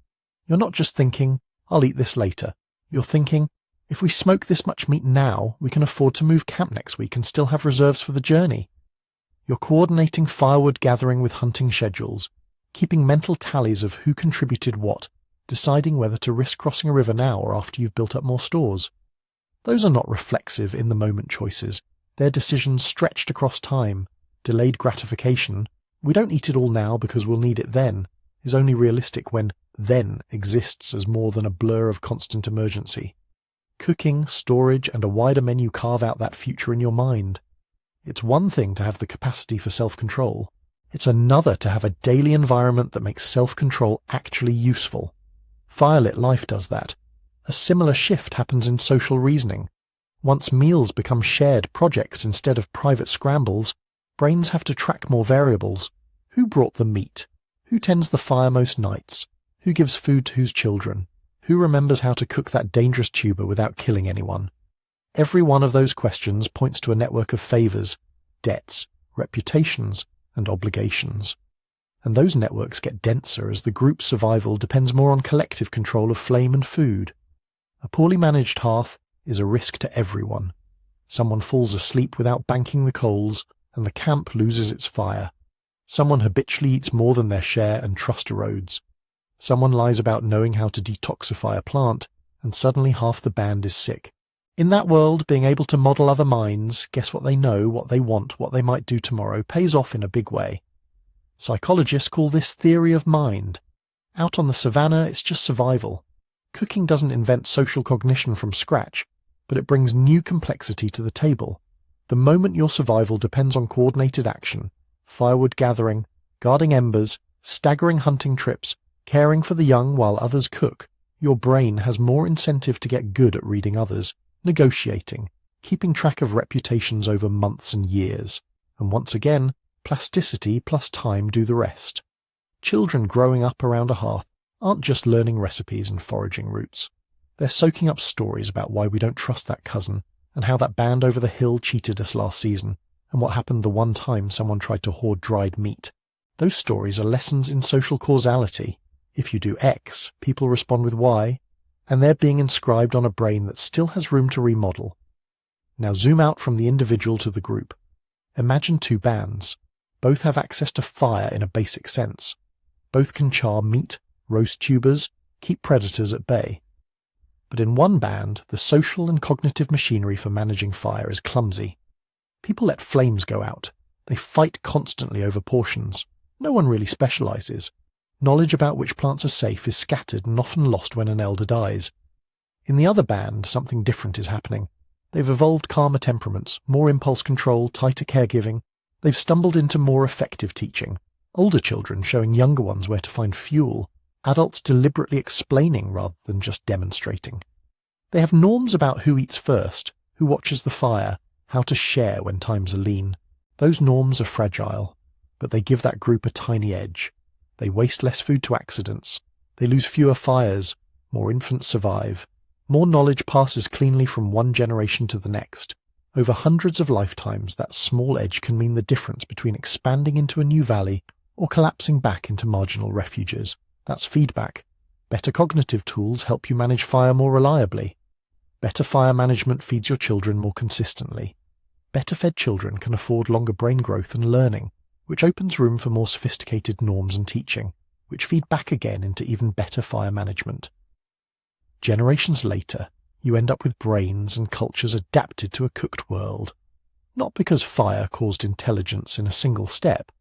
You're not just thinking, I'll eat this later. You're thinking, if we smoke this much meat now, we can afford to move camp next week and still have reserves for the journey. You're coordinating firewood gathering with hunting schedules, keeping mental tallies of who contributed what, deciding whether to risk crossing a river now or after you've built up more stores. Those are not reflexive, in-the-moment choices. They're decisions stretched across time, delayed gratification. We don't eat it all now because we'll need it then, is only realistic when then exists as more than a blur of constant emergency. Cooking, storage, and a wider menu carve out that future in your mind. It's one thing to have the capacity for self-control. It's another to have a daily environment that makes self-control actually useful. Firelit life does that. A similar shift happens in social reasoning. Once meals become shared projects instead of private scrambles, brains have to track more variables. Who brought the meat? Who tends the fire most nights? Who gives food to whose children? Who remembers how to cook that dangerous tuber without killing anyone? Every one of those questions points to a network of favours, debts, reputations, and obligations. And those networks get denser as the group's survival depends more on collective control of flame and food. A poorly managed hearth is a risk to everyone. Someone falls asleep without banking the coals, and the camp loses its fire. Someone habitually eats more than their share and trust erodes. Someone lies about knowing how to detoxify a plant, and suddenly half the band is sick. In that world, being able to model other minds, guess what they know, what they want, what they might do tomorrow, pays off in a big way. Psychologists call this theory of mind. Out on the savannah, it's just survival. Cooking doesn't invent social cognition from scratch, but it brings new complexity to the table. The moment your survival depends on coordinated action, firewood gathering, guarding embers, staggering hunting trips, caring for the young while others cook, your brain has more incentive to get good at reading others, negotiating, keeping track of reputations over months and years. And once again, plasticity plus time do the rest. Children growing up around a hearth aren't just learning recipes and foraging routes. They're soaking up stories about why we don't trust that cousin, and how that band over the hill cheated us last season, and what happened the one time someone tried to hoard dried meat. Those stories are lessons in social causality. If you do X, people respond with Y, and they're being inscribed on a brain that still has room to remodel. Now zoom out from the individual to the group. Imagine two bands. Both have access to fire in a basic sense. Both can char meat, roast tubers, keep predators at bay. But in one band, the social and cognitive machinery for managing fire is clumsy. People let flames go out. They fight constantly over portions. No one really specializes. Knowledge about which plants are safe is scattered and often lost when an elder dies. In the other band, something different is happening. They've evolved calmer temperaments, more impulse control, tighter caregiving. They've stumbled into more effective teaching. Older children showing younger ones where to find fuel. Adults deliberately explaining rather than just demonstrating. They have norms about who eats first, who watches the fire, how to share when times are lean. Those norms are fragile, but they give that group a tiny edge. They waste less food to accidents. They lose fewer fires. More infants survive. More knowledge passes cleanly from one generation to the next. Over hundreds of lifetimes, that small edge can mean the difference between expanding into a new valley or collapsing back into marginal refuges. That's feedback. Better cognitive tools help you manage fire more reliably. Better fire management feeds your children more consistently. Better fed children can afford longer brain growth and learning, which opens room for more sophisticated norms and teaching, which feed back again into even better fire management. Generations later, you end up with brains and cultures adapted to a cooked world. Not because fire caused intelligence in a single step,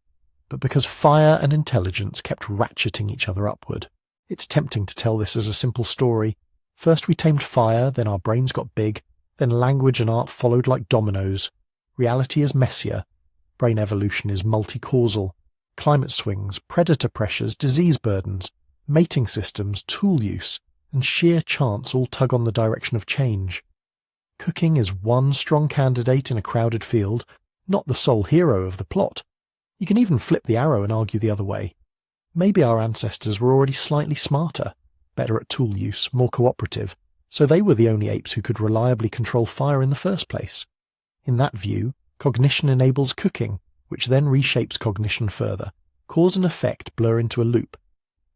but because fire and intelligence kept ratcheting each other upward. It's tempting to tell this as a simple story. First we tamed fire, then our brains got big, then language and art followed like dominoes. Reality is messier. Brain evolution is multi-causal. Climate swings, predator pressures, disease burdens, mating systems, tool use, and sheer chance all tug on the direction of change. Cooking is one strong candidate in a crowded field, not the sole hero of the plot. You can even flip the arrow and argue the other way. Maybe our ancestors were already slightly smarter, better at tool use, more cooperative, so they were the only apes who could reliably control fire in the first place. In that view, cognition enables cooking, which then reshapes cognition further. Cause and effect blur into a loop.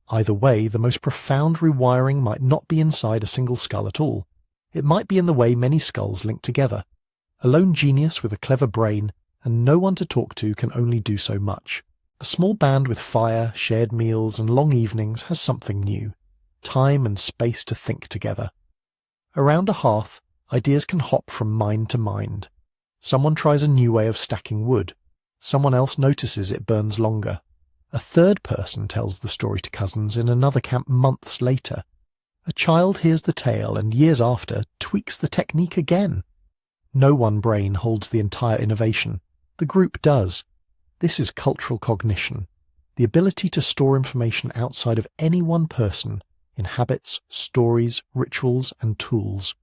Either way, the most profound rewiring might not be inside a single skull at all. It might be in the way many skulls link together. A lone genius with a clever brain and no one to talk to can only do so much. A small band with fire, shared meals, and long evenings has something new. Time and space to think together. Around a hearth, ideas can hop from mind to mind. Someone tries a new way of stacking wood. Someone else notices it burns longer. A third person tells the story to cousins in another camp months later. A child hears the tale and years after tweaks the technique again. No one brain holds the entire innovation. The group does. This is cultural cognition, the ability to store information outside of any one person in habits, stories, rituals, and tools.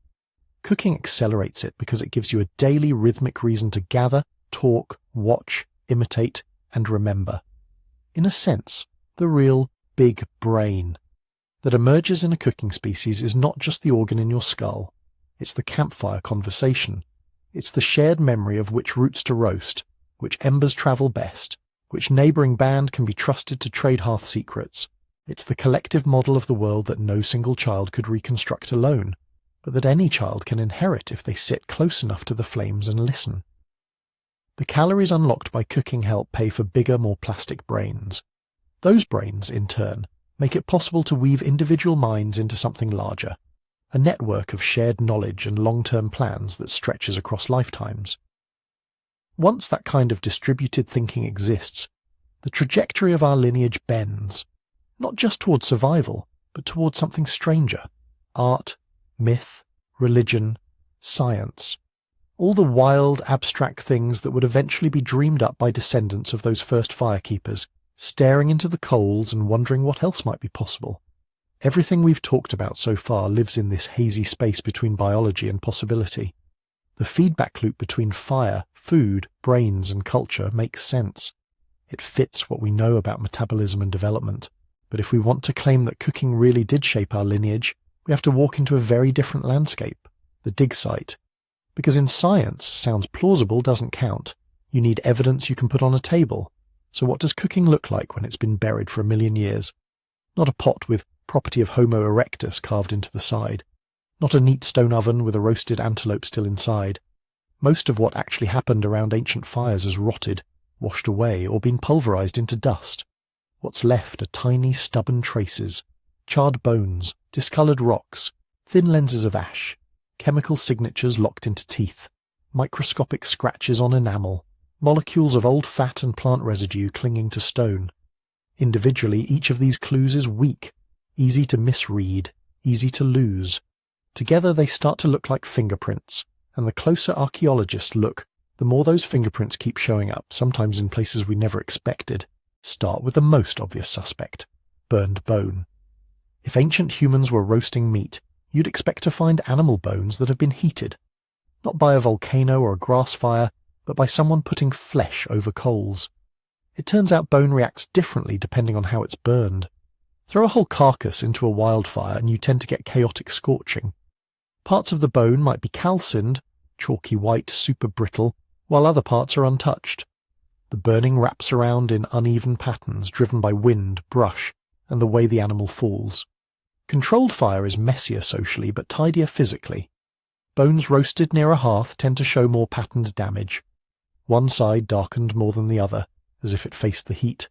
Cooking accelerates it because it gives you a daily rhythmic reason to gather, talk, watch, imitate, and remember. In a sense, the real big brain that emerges in a cooking species is not just the organ in your skull. It's the campfire conversation. It's the shared memory of which roots to roast, which embers travel best, which neighbouring band can be trusted to trade hearth secrets. It's the collective model of the world that no single child could reconstruct alone, but that any child can inherit if they sit close enough to the flames and listen. The calories unlocked by cooking help pay for bigger, more plastic brains. Those brains, in turn, make it possible to weave individual minds into something larger, a network of shared knowledge and long-term plans that stretches across lifetimes. Once that kind of distributed thinking exists, the trajectory of our lineage bends, not just towards survival, but towards something stranger: art, myth, religion, science. All the wild, abstract things that would eventually be dreamed up by descendants of those first firekeepers, staring into the coals and wondering what else might be possible. Everything we've talked about so far lives in this hazy space between biology and possibility. The feedback loop between fire, food, brains, and culture makes sense. It fits what we know about metabolism and development. But if we want to claim that cooking really did shape our lineage, we have to walk into a very different landscape, the dig site. Because in science, sounds plausible doesn't count. You need evidence you can put on a table. So what does cooking look like when it's been buried for 1,000,000 years? Not a pot with property of Homo erectus carved into the side. Not a neat stone oven with a roasted antelope still inside. Most of what actually happened around ancient fires has rotted, washed away, or been pulverized into dust. What's left are tiny, stubborn traces, charred bones, discolored rocks, thin lenses of ash, chemical signatures locked into teeth, microscopic scratches on enamel, molecules of old fat and plant residue clinging to stone. Individually, each of these clues is weak, easy to misread, easy to lose. Together they start to look like fingerprints, and the closer archaeologists look, the more those fingerprints keep showing up, sometimes in places we never expected. Start with the most obvious suspect: burned bone. If ancient humans were roasting meat, you'd expect to find animal bones that have been heated, not by a volcano or a grass fire, but by someone putting flesh over coals. It turns out bone reacts differently depending on how it's burned. Throw a whole carcass into a wildfire and you tend to get chaotic scorching. Parts of the bone might be calcined, chalky white, super brittle, while other parts are untouched. The burning wraps around in uneven patterns driven by wind, brush, and the way the animal falls. Controlled fire is messier socially but tidier physically. Bones roasted near a hearth tend to show more patterned damage. One side darkened more than the other, as if it faced the heat.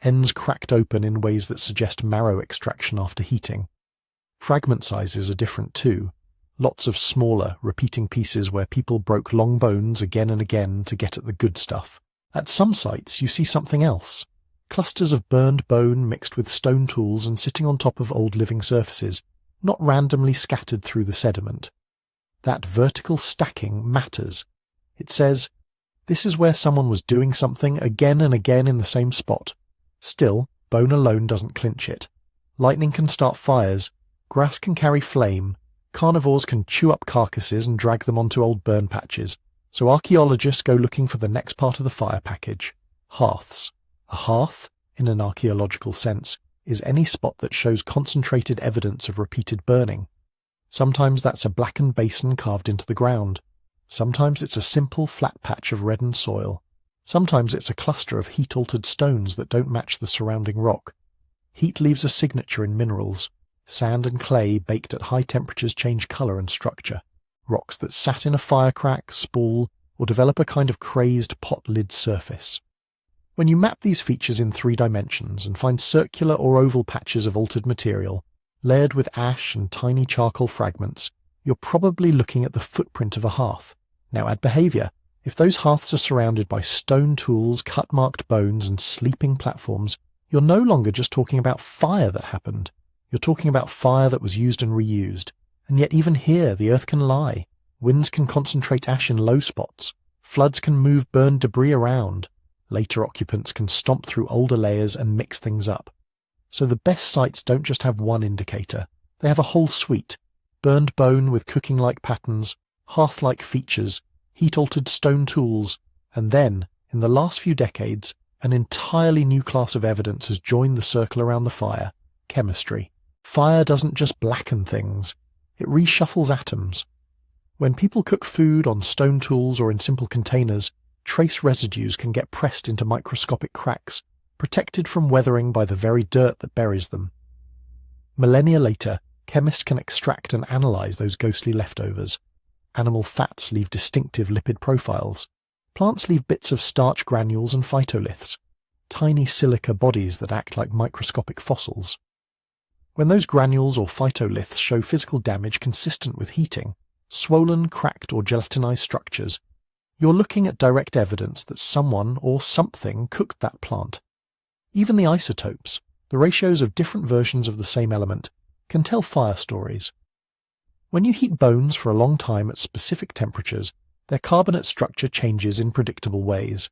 Ends cracked open in ways that suggest marrow extraction after heating. Fragment sizes are different too. Lots of smaller, repeating pieces where people broke long bones again and again to get at the good stuff. At some sites you see something else. Clusters of burned bone mixed with stone tools and sitting on top of old living surfaces, not randomly scattered through the sediment. That vertical stacking matters. It says, this is where someone was doing something again and again in the same spot. Still, bone alone doesn't clinch it. Lightning can start fires, grass can carry flame, carnivores can chew up carcasses and drag them onto old burn patches. So archaeologists go looking for the next part of the fire package: hearths. A hearth, in an archaeological sense, is any spot that shows concentrated evidence of repeated burning. Sometimes that's a blackened basin carved into the ground. Sometimes it's a simple flat patch of reddened soil. Sometimes it's a cluster of heat-altered stones that don't match the surrounding rock. Heat leaves a signature in minerals. Sand and clay baked at high temperatures change colour and structure. Rocks that sat in a firecrack, spool, or develop a kind of crazed pot-lid surface. When you map these features in 3 dimensions and find circular or oval patches of altered material, layered with ash and tiny charcoal fragments, you're probably looking at the footprint of a hearth. Now add behaviour. If those hearths are surrounded by stone tools, cut-marked bones and sleeping platforms, you're no longer just talking about fire that happened. You're talking about fire that was used and reused. And yet even here, the earth can lie. Winds can concentrate ash in low spots. Floods can move burned debris around. Later occupants can stomp through older layers and mix things up. So the best sites don't just have one indicator. They have a whole suite. Burned bone with cooking-like patterns, hearth-like features, heat-altered stone tools, and then, in the last few decades, an entirely new class of evidence has joined the circle around the fire: chemistry. Fire doesn't just blacken things, it reshuffles atoms. When people cook food on stone tools or in simple containers, trace residues can get pressed into microscopic cracks, protected from weathering by the very dirt that buries them. Millennia later, chemists can extract and analyze those ghostly leftovers. Animal fats leave distinctive lipid profiles. Plants leave bits of starch granules and phytoliths, tiny silica bodies that act like microscopic fossils. When those granules or phytoliths show physical damage consistent with heating, swollen, cracked or gelatinized structures, you're looking at direct evidence that someone or something cooked that plant. Even the isotopes, the ratios of different versions of the same element, can tell fire stories. When you heat bones for a long time at specific temperatures, their carbonate structure changes in predictable ways.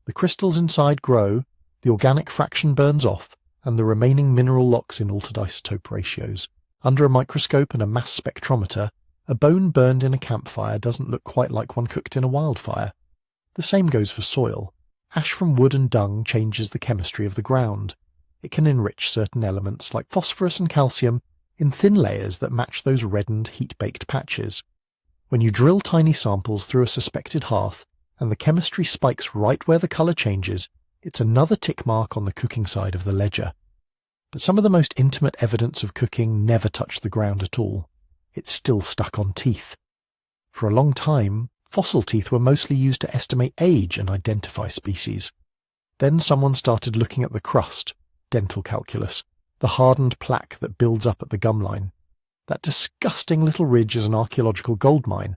The crystals inside grow, the organic fraction burns off, and the remaining mineral locks in altered isotope ratios. Under a microscope and a mass spectrometer, a bone burned in a campfire doesn't look quite like one cooked in a wildfire. The same goes for soil. Ash from wood and dung changes the chemistry of the ground. It can enrich certain elements like phosphorus and calcium in thin layers that match those reddened, heat-baked patches. When you drill tiny samples through a suspected hearth, and the chemistry spikes right where the colour changes, it's another tick mark on the cooking side of the ledger. But some of the most intimate evidence of cooking never touched the ground at all. It's still stuck on teeth. For a long time, fossil teeth were mostly used to estimate age and identify species. Then someone started looking at the crust, dental calculus, the hardened plaque that builds up at the gum line. That disgusting little ridge is an archaeological gold mine.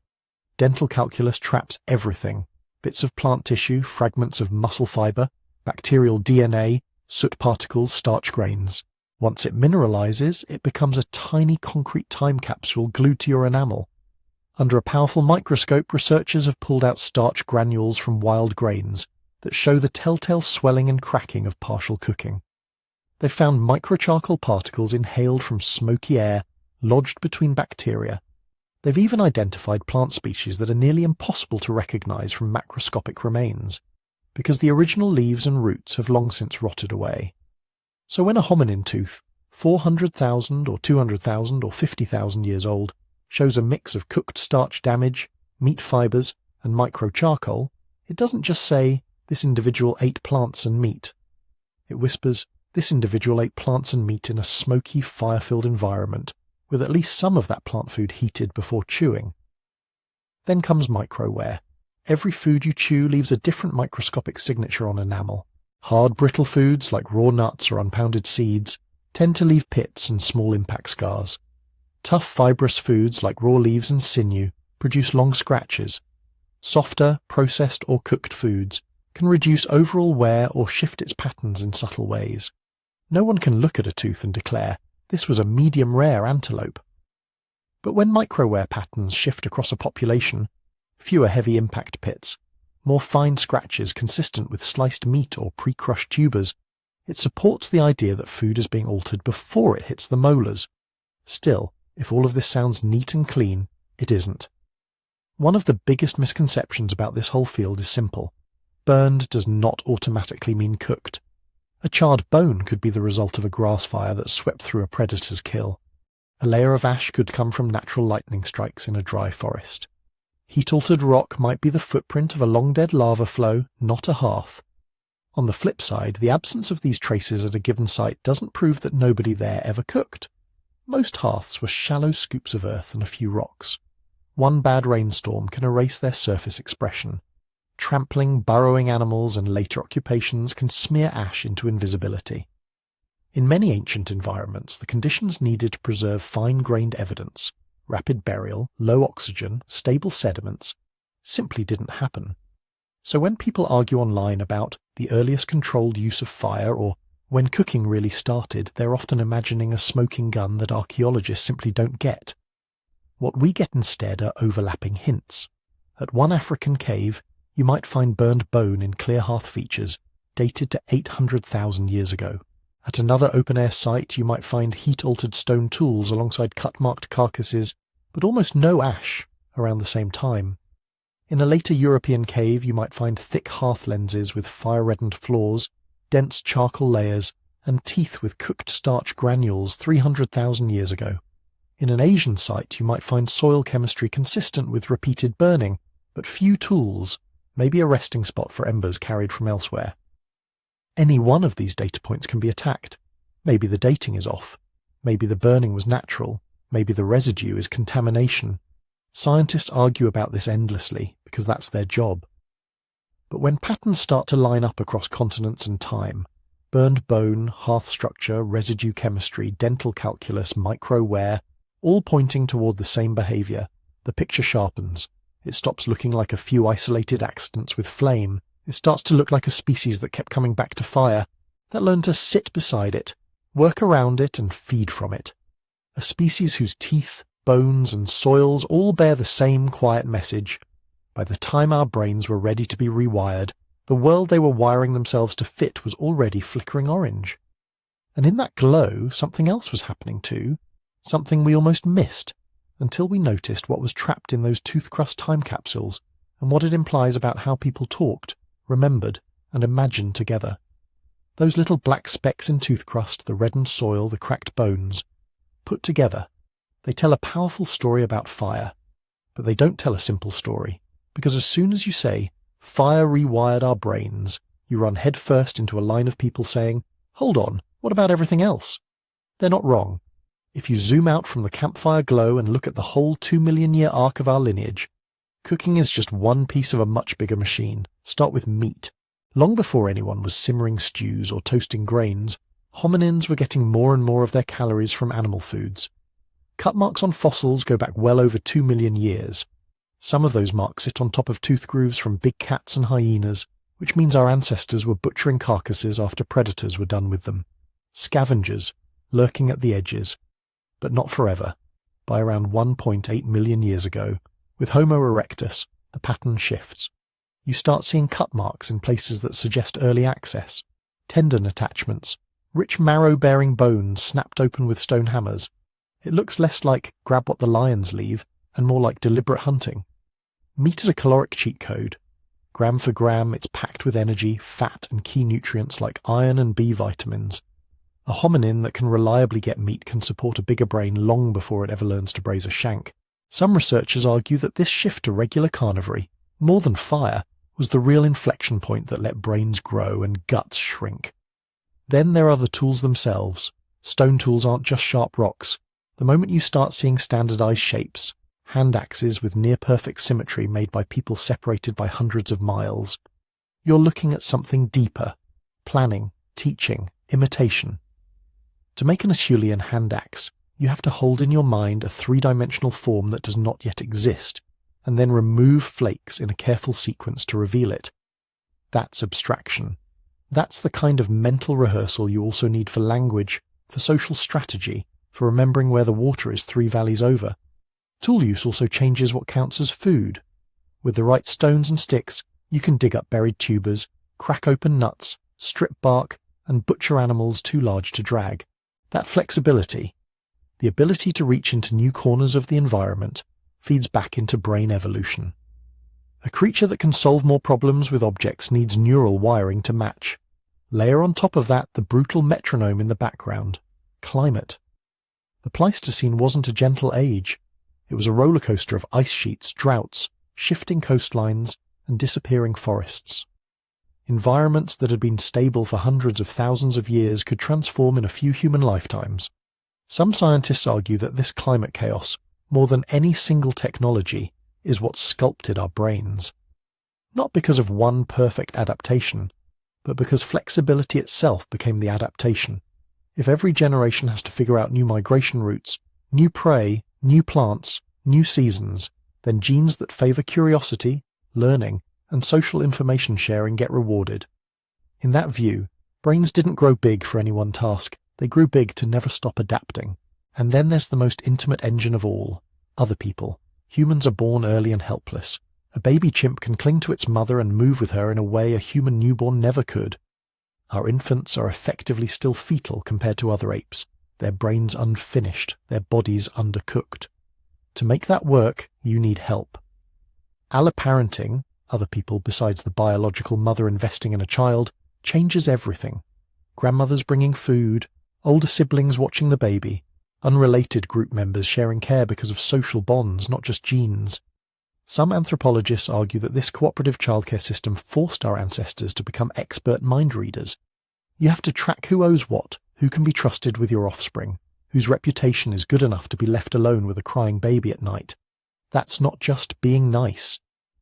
Dental calculus traps everything: bits of plant tissue, fragments of muscle fibre, bacterial DNA, soot particles, starch grains. Once it mineralizes, it becomes a tiny concrete time capsule glued to your enamel. Under a powerful microscope, researchers have pulled out starch granules from wild grains that show the telltale swelling and cracking of partial cooking. They've found microcharcoal particles inhaled from smoky air, lodged between bacteria. They've even identified plant species that are nearly impossible to recognize from macroscopic remains, because the original leaves and roots have long since rotted away. So when a hominin tooth, 400,000 or 200,000 or 50,000 years old, shows a mix of cooked starch damage, meat fibres, and microcharcoal, it doesn't just say, "This individual ate plants and meat." It whispers, "This individual ate plants and meat in a smoky, fire-filled environment, with at least some of that plant food heated before chewing." Then comes microwear. Every food you chew leaves a different microscopic signature on enamel. Hard, brittle foods, like raw nuts or unpounded seeds, tend to leave pits and small impact scars. Tough, fibrous foods, like raw leaves and sinew, produce long scratches. Softer, processed or cooked foods can reduce overall wear or shift its patterns in subtle ways. No one can look at a tooth and declare, "This was a medium-rare antelope." But when microwear patterns shift across a population, fewer heavy impact pits, more fine scratches consistent with sliced meat or pre-crushed tubers, it supports the idea that food is being altered before it hits the molars. Still, if all of this sounds neat and clean, it isn't. One of the biggest misconceptions about this whole field is simple. Burned does not automatically mean cooked. A charred bone could be the result of a grass fire that swept through a predator's kill. A layer of ash could come from natural lightning strikes in a dry forest. Heat-altered rock might be the footprint of a long-dead lava flow, not a hearth. On the flip side, the absence of these traces at a given site doesn't prove that nobody there ever cooked. Most hearths were shallow scoops of earth and a few rocks. One bad rainstorm can erase their surface expression. Trampling, burrowing animals and later occupations can smear ash into invisibility. In many ancient environments, the conditions needed to preserve fine-grained evidence, rapid burial, low oxygen, stable sediments, simply didn't happen. So when people argue online about the earliest controlled use of fire or when cooking really started, they're often imagining a smoking gun that archaeologists simply don't get. What we get instead are overlapping hints. At one African cave, you might find burned bone in clear hearth features, dated to 800,000 years ago. At another open-air site, you might find heat-altered stone tools alongside cut-marked carcasses, but almost no ash around the same time. In a later European cave, you might find thick hearth lenses with fire-reddened floors, dense charcoal layers, and teeth with cooked starch granules 300,000 years ago. In an Asian site, you might find soil chemistry consistent with repeated burning, but few tools, maybe a resting spot for embers carried from elsewhere. Any one of these data points can be attacked. Maybe the dating is off. Maybe the burning was natural. Maybe the residue is contamination. Scientists argue about this endlessly because that's their job. But when patterns start to line up across continents and time, burned bone, hearth structure, residue chemistry, dental calculus, micro-wear, all pointing toward the same behavior, the picture sharpens. It stops looking like a few isolated accidents with flame. It starts to look like a species that kept coming back to fire, that learned to sit beside it, work around it and feed from it. A species whose teeth, bones and soils all bear the same quiet message. By the time our brains were ready to be rewired, the world they were wiring themselves to fit was already flickering orange. And in that glow, something else was happening too, something we almost missed, until we noticed what was trapped in those toothcrust time capsules and what it implies about how people talked, remembered, and imagined together. Those little black specks in toothcrust, the reddened soil, the cracked bones, put together, they tell a powerful story about fire, but they don't tell a simple story, because as soon as you say, fire rewired our brains, you run headfirst into a line of people saying, hold on, what about everything else? They're not wrong. If you zoom out from the campfire glow and look at the whole 2 million year arc of our lineage, cooking is just one piece of a much bigger machine. Start with meat. Long before anyone was simmering stews or toasting grains, hominins were getting more and more of their calories from animal foods. Cut marks on fossils go back well over 2 million years. Some of those marks sit on top of tooth grooves from big cats and hyenas, which means our ancestors were butchering carcasses after predators were done with them. Scavengers, lurking at the edges. But not forever. By around 1.8 million years ago, with Homo erectus, the pattern shifts. You start seeing cut marks in places that suggest early access, tendon attachments, rich marrow-bearing bones snapped open with stone hammers. It looks less like grab what the lions leave and more like deliberate hunting. Meat is a caloric cheat code. Gram for gram, it's packed with energy, fat and key nutrients like iron and B vitamins. A hominin that can reliably get meat can support a bigger brain long before it ever learns to braise a shank. Some researchers argue that this shift to regular carnivory, more than fire, was the real inflection point that let brains grow and guts shrink. Then there are the tools themselves. Stone tools aren't just sharp rocks. The moment you start seeing standardized shapes, hand axes with near-perfect symmetry made by people separated by hundreds of miles, you're looking at something deeper. Planning, teaching, imitation. To make an Acheulean hand axe, you have to hold in your mind a three-dimensional form that does not yet exist, and then remove flakes in a careful sequence to reveal it. That's abstraction. That's the kind of mental rehearsal you also need for language, for social strategy, for remembering where the water is 3 valleys over. Tool use also changes what counts as food. With the right stones and sticks, you can dig up buried tubers, crack open nuts, strip bark, and butcher animals too large to drag. That flexibility, the ability to reach into new corners of the environment, feeds back into brain evolution. A creature that can solve more problems with objects needs neural wiring to match. Layer on top of that the brutal metronome in the background, climate. The Pleistocene wasn't a gentle age. It was a roller coaster of ice sheets, droughts, shifting coastlines, and disappearing forests. Environments that had been stable for hundreds of thousands of years could transform in a few human lifetimes. Some scientists argue that this climate chaos, more than any single technology, is what sculpted our brains. not because of one perfect adaptation, but because flexibility itself became the adaptation. If every generation has to figure out new migration routes, new prey, new plants, new seasons, then genes that favour curiosity, learning, and social information sharing get rewarded. In that view, brains didn't grow big for any one task, they grew big to never stop adapting. And then there's the most intimate engine of all, other people. Humans are born early and helpless. A baby chimp can cling to its mother and move with her in a way a human newborn never could. Our infants are effectively still fetal compared to other apes, their brains unfinished, their bodies undercooked. To make that work, you need help. Alloparenting, other people besides the biological mother investing in a child, changes everything. Grandmothers bringing food, older siblings watching the baby, unrelated group members sharing care because of social bonds, not just genes. Some anthropologists argue that this cooperative childcare system forced our ancestors to become expert mind readers. You have to track who owes what, who can be trusted with your offspring, whose reputation is good enough to be left alone with a crying baby at night. That's not just being nice.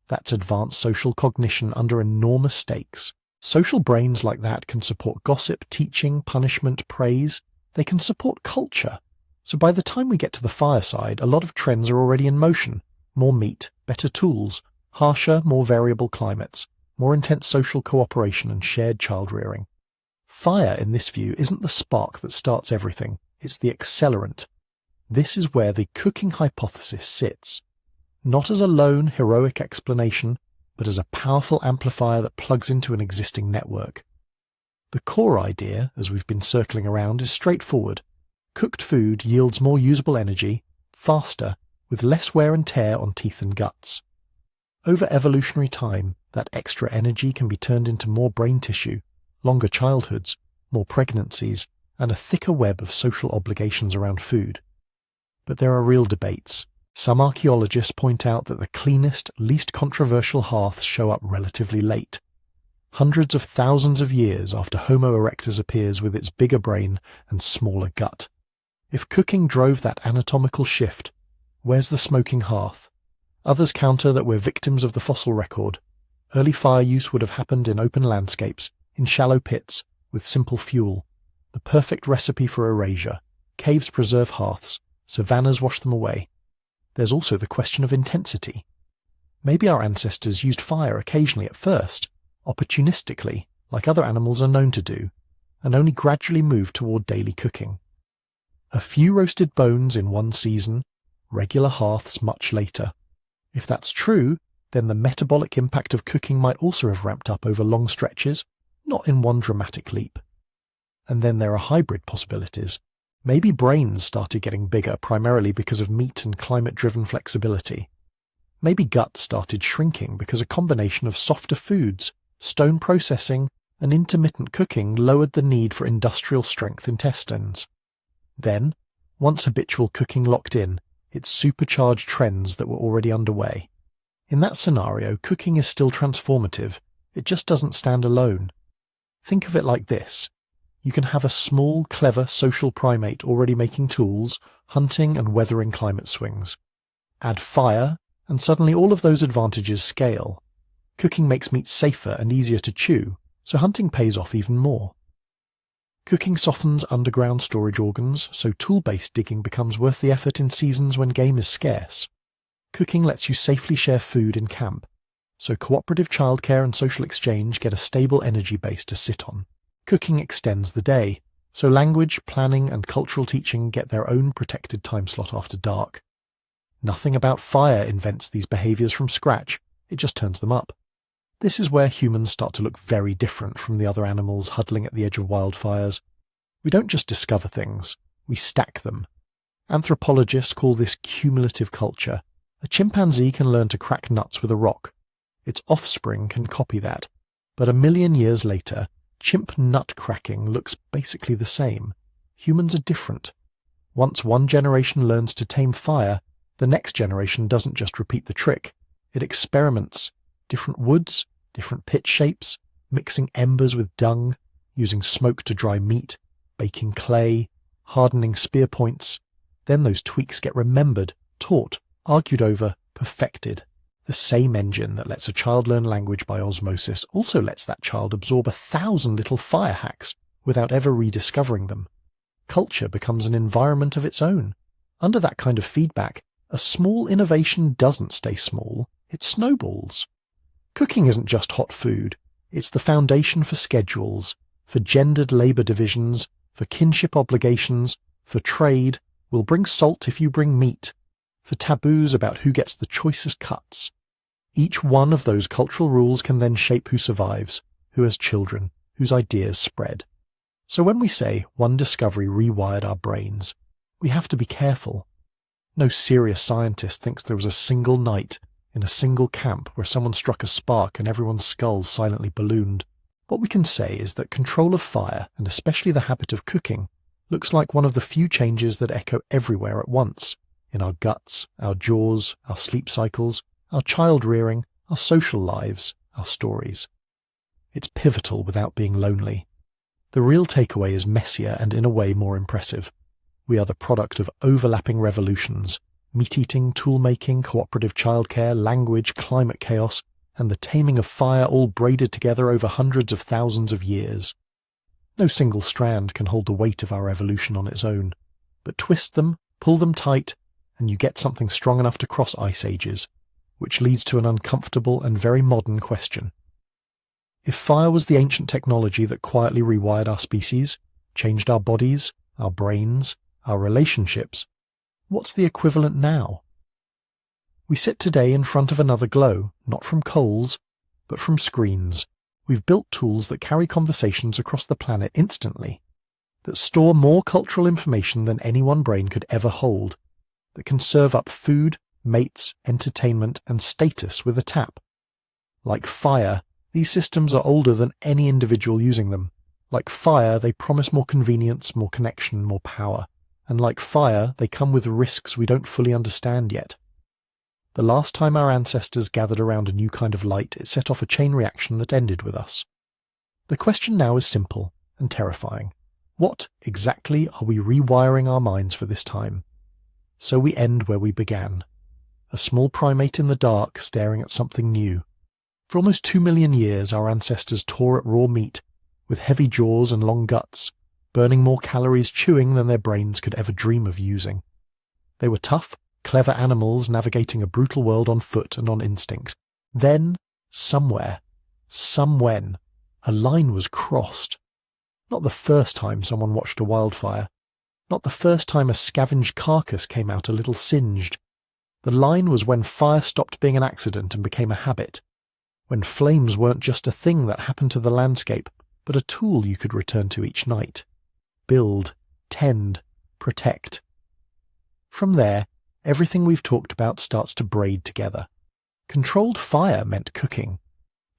That's advanced social cognition under enormous stakes. Social brains like that can support gossip, teaching, punishment, praise. They can support culture. So by the time we get to the fireside, a lot of trends are already in motion. More meat, better tools, harsher, more variable climates, more intense social cooperation and shared child-rearing. Fire, in this view, isn't the spark that starts everything, it's the accelerant. This is where the cooking hypothesis sits. Not as a lone, heroic explanation, but as a powerful amplifier that plugs into an existing network. The core idea, as we've been circling around, is straightforward. Cooked food yields more usable energy, faster, with less wear and tear on teeth and guts. Over evolutionary time, that extra energy can be turned into more brain tissue, longer childhoods, more pregnancies, and a thicker web of social obligations around food. But there are real debates. Some archaeologists point out that the cleanest, least controversial hearths show up relatively late, hundreds of thousands of years after Homo erectus appears with its bigger brain and smaller gut. If cooking drove that anatomical shift, where's the smoking hearth? Others counter that we're victims of the fossil record. Early fire use would have happened in open landscapes, in shallow pits, with simple fuel. The perfect recipe for erasure. Caves preserve hearths, savannas wash them away. There's also the question of intensity. Maybe our ancestors used fire occasionally at first, opportunistically, like other animals are known to do, and only gradually moved toward daily cooking. A few roasted bones in one season, regular hearths much later. If that's true, then the metabolic impact of cooking might also have ramped up over long stretches, not in one dramatic leap. And then there are hybrid possibilities. Maybe brains started getting bigger primarily because of meat and climate-driven flexibility. Maybe guts started shrinking because a combination of softer foods, stone processing, and intermittent cooking lowered the need for industrial-strength intestines. Then, once habitual cooking locked in, it supercharged trends that were already underway. In that scenario, cooking is still transformative, it just doesn't stand alone. Think of it like this. You can have a small, clever social primate already making tools, hunting and weathering climate swings. Add fire, and suddenly all of those advantages scale. Cooking makes meat safer and easier to chew, so hunting pays off even more. Cooking softens underground storage organs, so tool-based digging becomes worth the effort in seasons when game is scarce. Cooking lets you safely share food in camp, so cooperative childcare and social exchange get a stable energy base to sit on. Cooking extends the day, so language, planning, and cultural teaching get their own protected time slot after dark. Nothing about fire invents these behaviors from scratch, it just turns them up. This is where humans start to look very different from the other animals huddling at the edge of wildfires. We don't just discover things, we stack them. Anthropologists call this cumulative culture. A chimpanzee can learn to crack nuts with a rock. Its offspring can copy that. But 1 million years later, chimp nut cracking looks basically the same. Humans are different. Once one generation learns to tame fire, the next generation doesn't just repeat the trick. It experiments. Different woods, different pit shapes, mixing embers with dung, using smoke to dry meat, baking clay, hardening spear points. Then those tweaks get remembered, taught, argued over, perfected. The same engine that lets a child learn language by osmosis also lets that child absorb 1,000 little fire hacks without ever rediscovering them. Culture becomes an environment of its own. Under that kind of feedback, a small innovation doesn't stay small, it snowballs. Cooking isn't just hot food, it's the foundation for schedules, for gendered labour divisions, for kinship obligations, for trade. We'll bring salt if you bring meat, for taboos about who gets the choicest cuts. Each one of those cultural rules can then shape who survives, who has children, whose ideas spread. So when we say one discovery rewired our brains, we have to be careful. No serious scientist thinks there was a single night in a single camp where someone struck a spark and everyone's skulls silently ballooned. What we can say is that control of fire, and especially the habit of cooking, looks like one of the few changes that echo everywhere at once, in our guts, our jaws, our sleep cycles, our child rearing, our social lives, our stories. It's pivotal without being lonely. The real takeaway is messier and in a way more impressive. We are the product of overlapping revolutions, meat-eating, tool-making, cooperative childcare, language, climate chaos, and the taming of fire all braided together over hundreds of thousands of years. No single strand can hold the weight of our evolution on its own, but twist them, pull them tight, and you get something strong enough to cross ice ages, which leads to an uncomfortable and very modern question. If fire was the ancient technology that quietly rewired our species, changed our bodies, our brains, our relationships, what's the equivalent now? We sit today in front of another glow, not from coals, but from screens. We've built tools that carry conversations across the planet instantly, that store more cultural information than any one brain could ever hold, that can serve up food, mates, entertainment, and status with a tap. Like fire, these systems are older than any individual using them. Like fire, they promise more convenience, more connection, more power. And like fire, they come with risks we don't fully understand yet. The last time our ancestors gathered around a new kind of light, it set off a chain reaction that ended with us. The question now is simple and terrifying. What exactly are we rewiring our minds for this time? So we end where we began. A small primate in the dark staring at something new. For almost 2 million years, our ancestors tore at raw meat, with heavy jaws and long guts, burning more calories chewing than their brains could ever dream of using. They were tough, clever animals navigating a brutal world on foot and on instinct. Then, somewhere, somewhen, a line was crossed. Not the first time someone watched a wildfire. Not the first time a scavenged carcass came out a little singed. The line was when fire stopped being an accident and became a habit. When flames weren't just a thing that happened to the landscape, but a tool you could return to each night. Build, tend, protect. From there, everything we've talked about starts to braid together. Controlled fire meant cooking.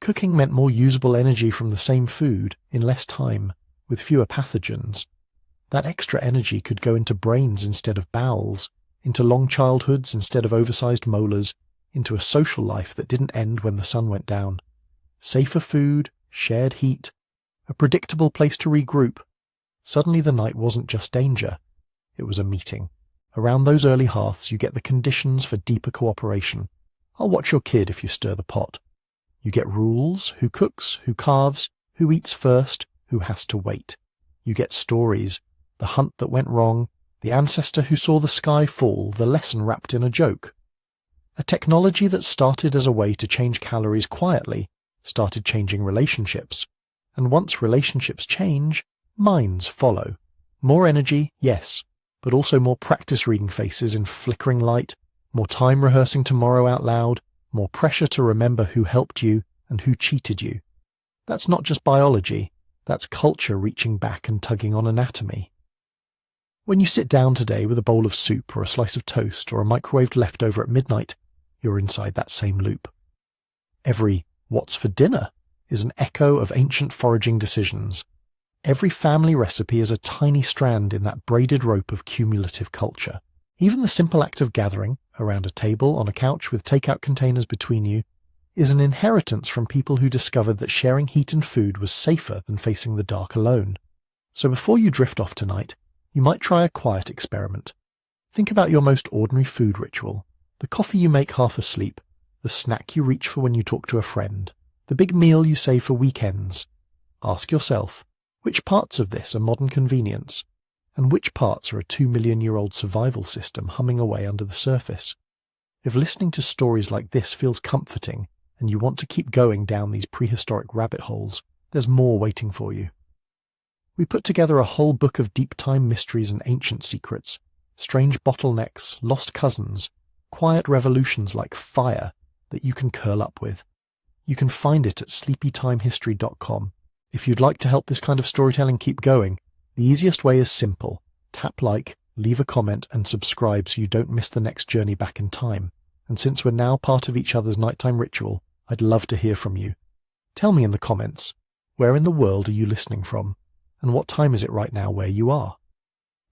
Cooking meant more usable energy from the same food, in less time, with fewer pathogens. That extra energy could go into brains instead of bowels, into long childhoods instead of oversized molars, into a social life that didn't end when the sun went down. Safer food, shared heat, a predictable place to regroup. Suddenly the night wasn't just danger, it was a meeting. Around those early hearths you get the conditions for deeper cooperation. I'll watch your kid if you stir the pot. You get rules, who cooks, who carves, who eats first, who has to wait. You get stories, the hunt that went wrong, the ancestor who saw the sky fall, the lesson wrapped in a joke. A technology that started as a way to change calories quietly started changing relationships. And once relationships change, minds follow. More energy, yes, but also more practice reading faces in flickering light, more time rehearsing tomorrow out loud, more pressure to remember who helped you and who cheated you. That's not just biology, that's culture reaching back and tugging on anatomy. When you sit down today with a bowl of soup or a slice of toast or a microwaved leftover at midnight, you're inside that same loop. Every "what's for dinner" is an echo of ancient foraging decisions. Every family recipe is a tiny strand in that braided rope of cumulative culture. Even the simple act of gathering, around a table on a couch with takeout containers between you, is an inheritance from people who discovered that sharing heat and food was safer than facing the dark alone. So before you drift off tonight, you might try a quiet experiment. Think about your most ordinary food ritual, the coffee you make half asleep, the snack you reach for when you talk to a friend, the big meal you save for weekends. Ask yourself, which parts of this are modern convenience, and which parts are a 2 million-year-old survival system humming away under the surface? If listening to stories like this feels comforting, and you want to keep going down these prehistoric rabbit holes, there's more waiting for you. We put together a whole book of deep-time mysteries and ancient secrets, strange bottlenecks, lost cousins, quiet revolutions like fire that you can curl up with. You can find it at sleepytimehistory.com. If you'd like to help this kind of storytelling keep going, the easiest way is simple. Tap like, leave a comment, and subscribe so you don't miss the next journey back in time. And since we're now part of each other's nighttime ritual, I'd love to hear from you. Tell me in the comments, where in the world are you listening from? And what time is it right now where you are?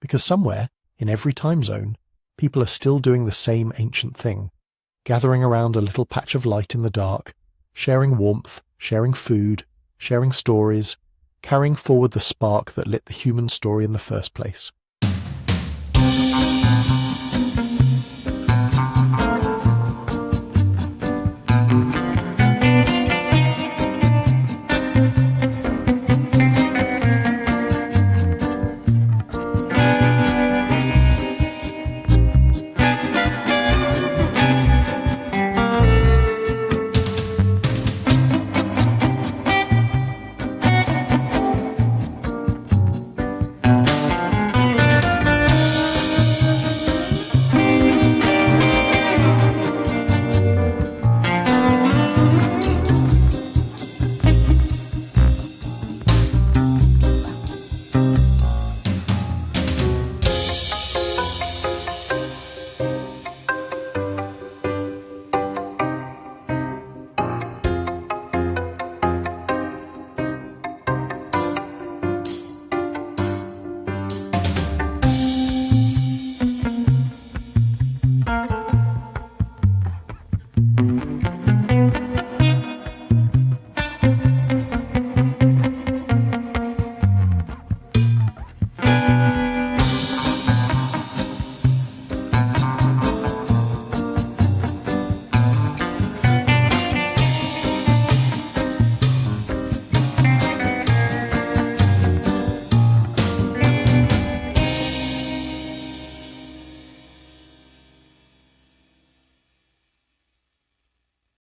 Because somewhere, in every time zone, people are still doing the same ancient thing, gathering around a little patch of light in the dark, sharing warmth, sharing food, sharing stories, carrying forward the spark that lit the human story in the first place.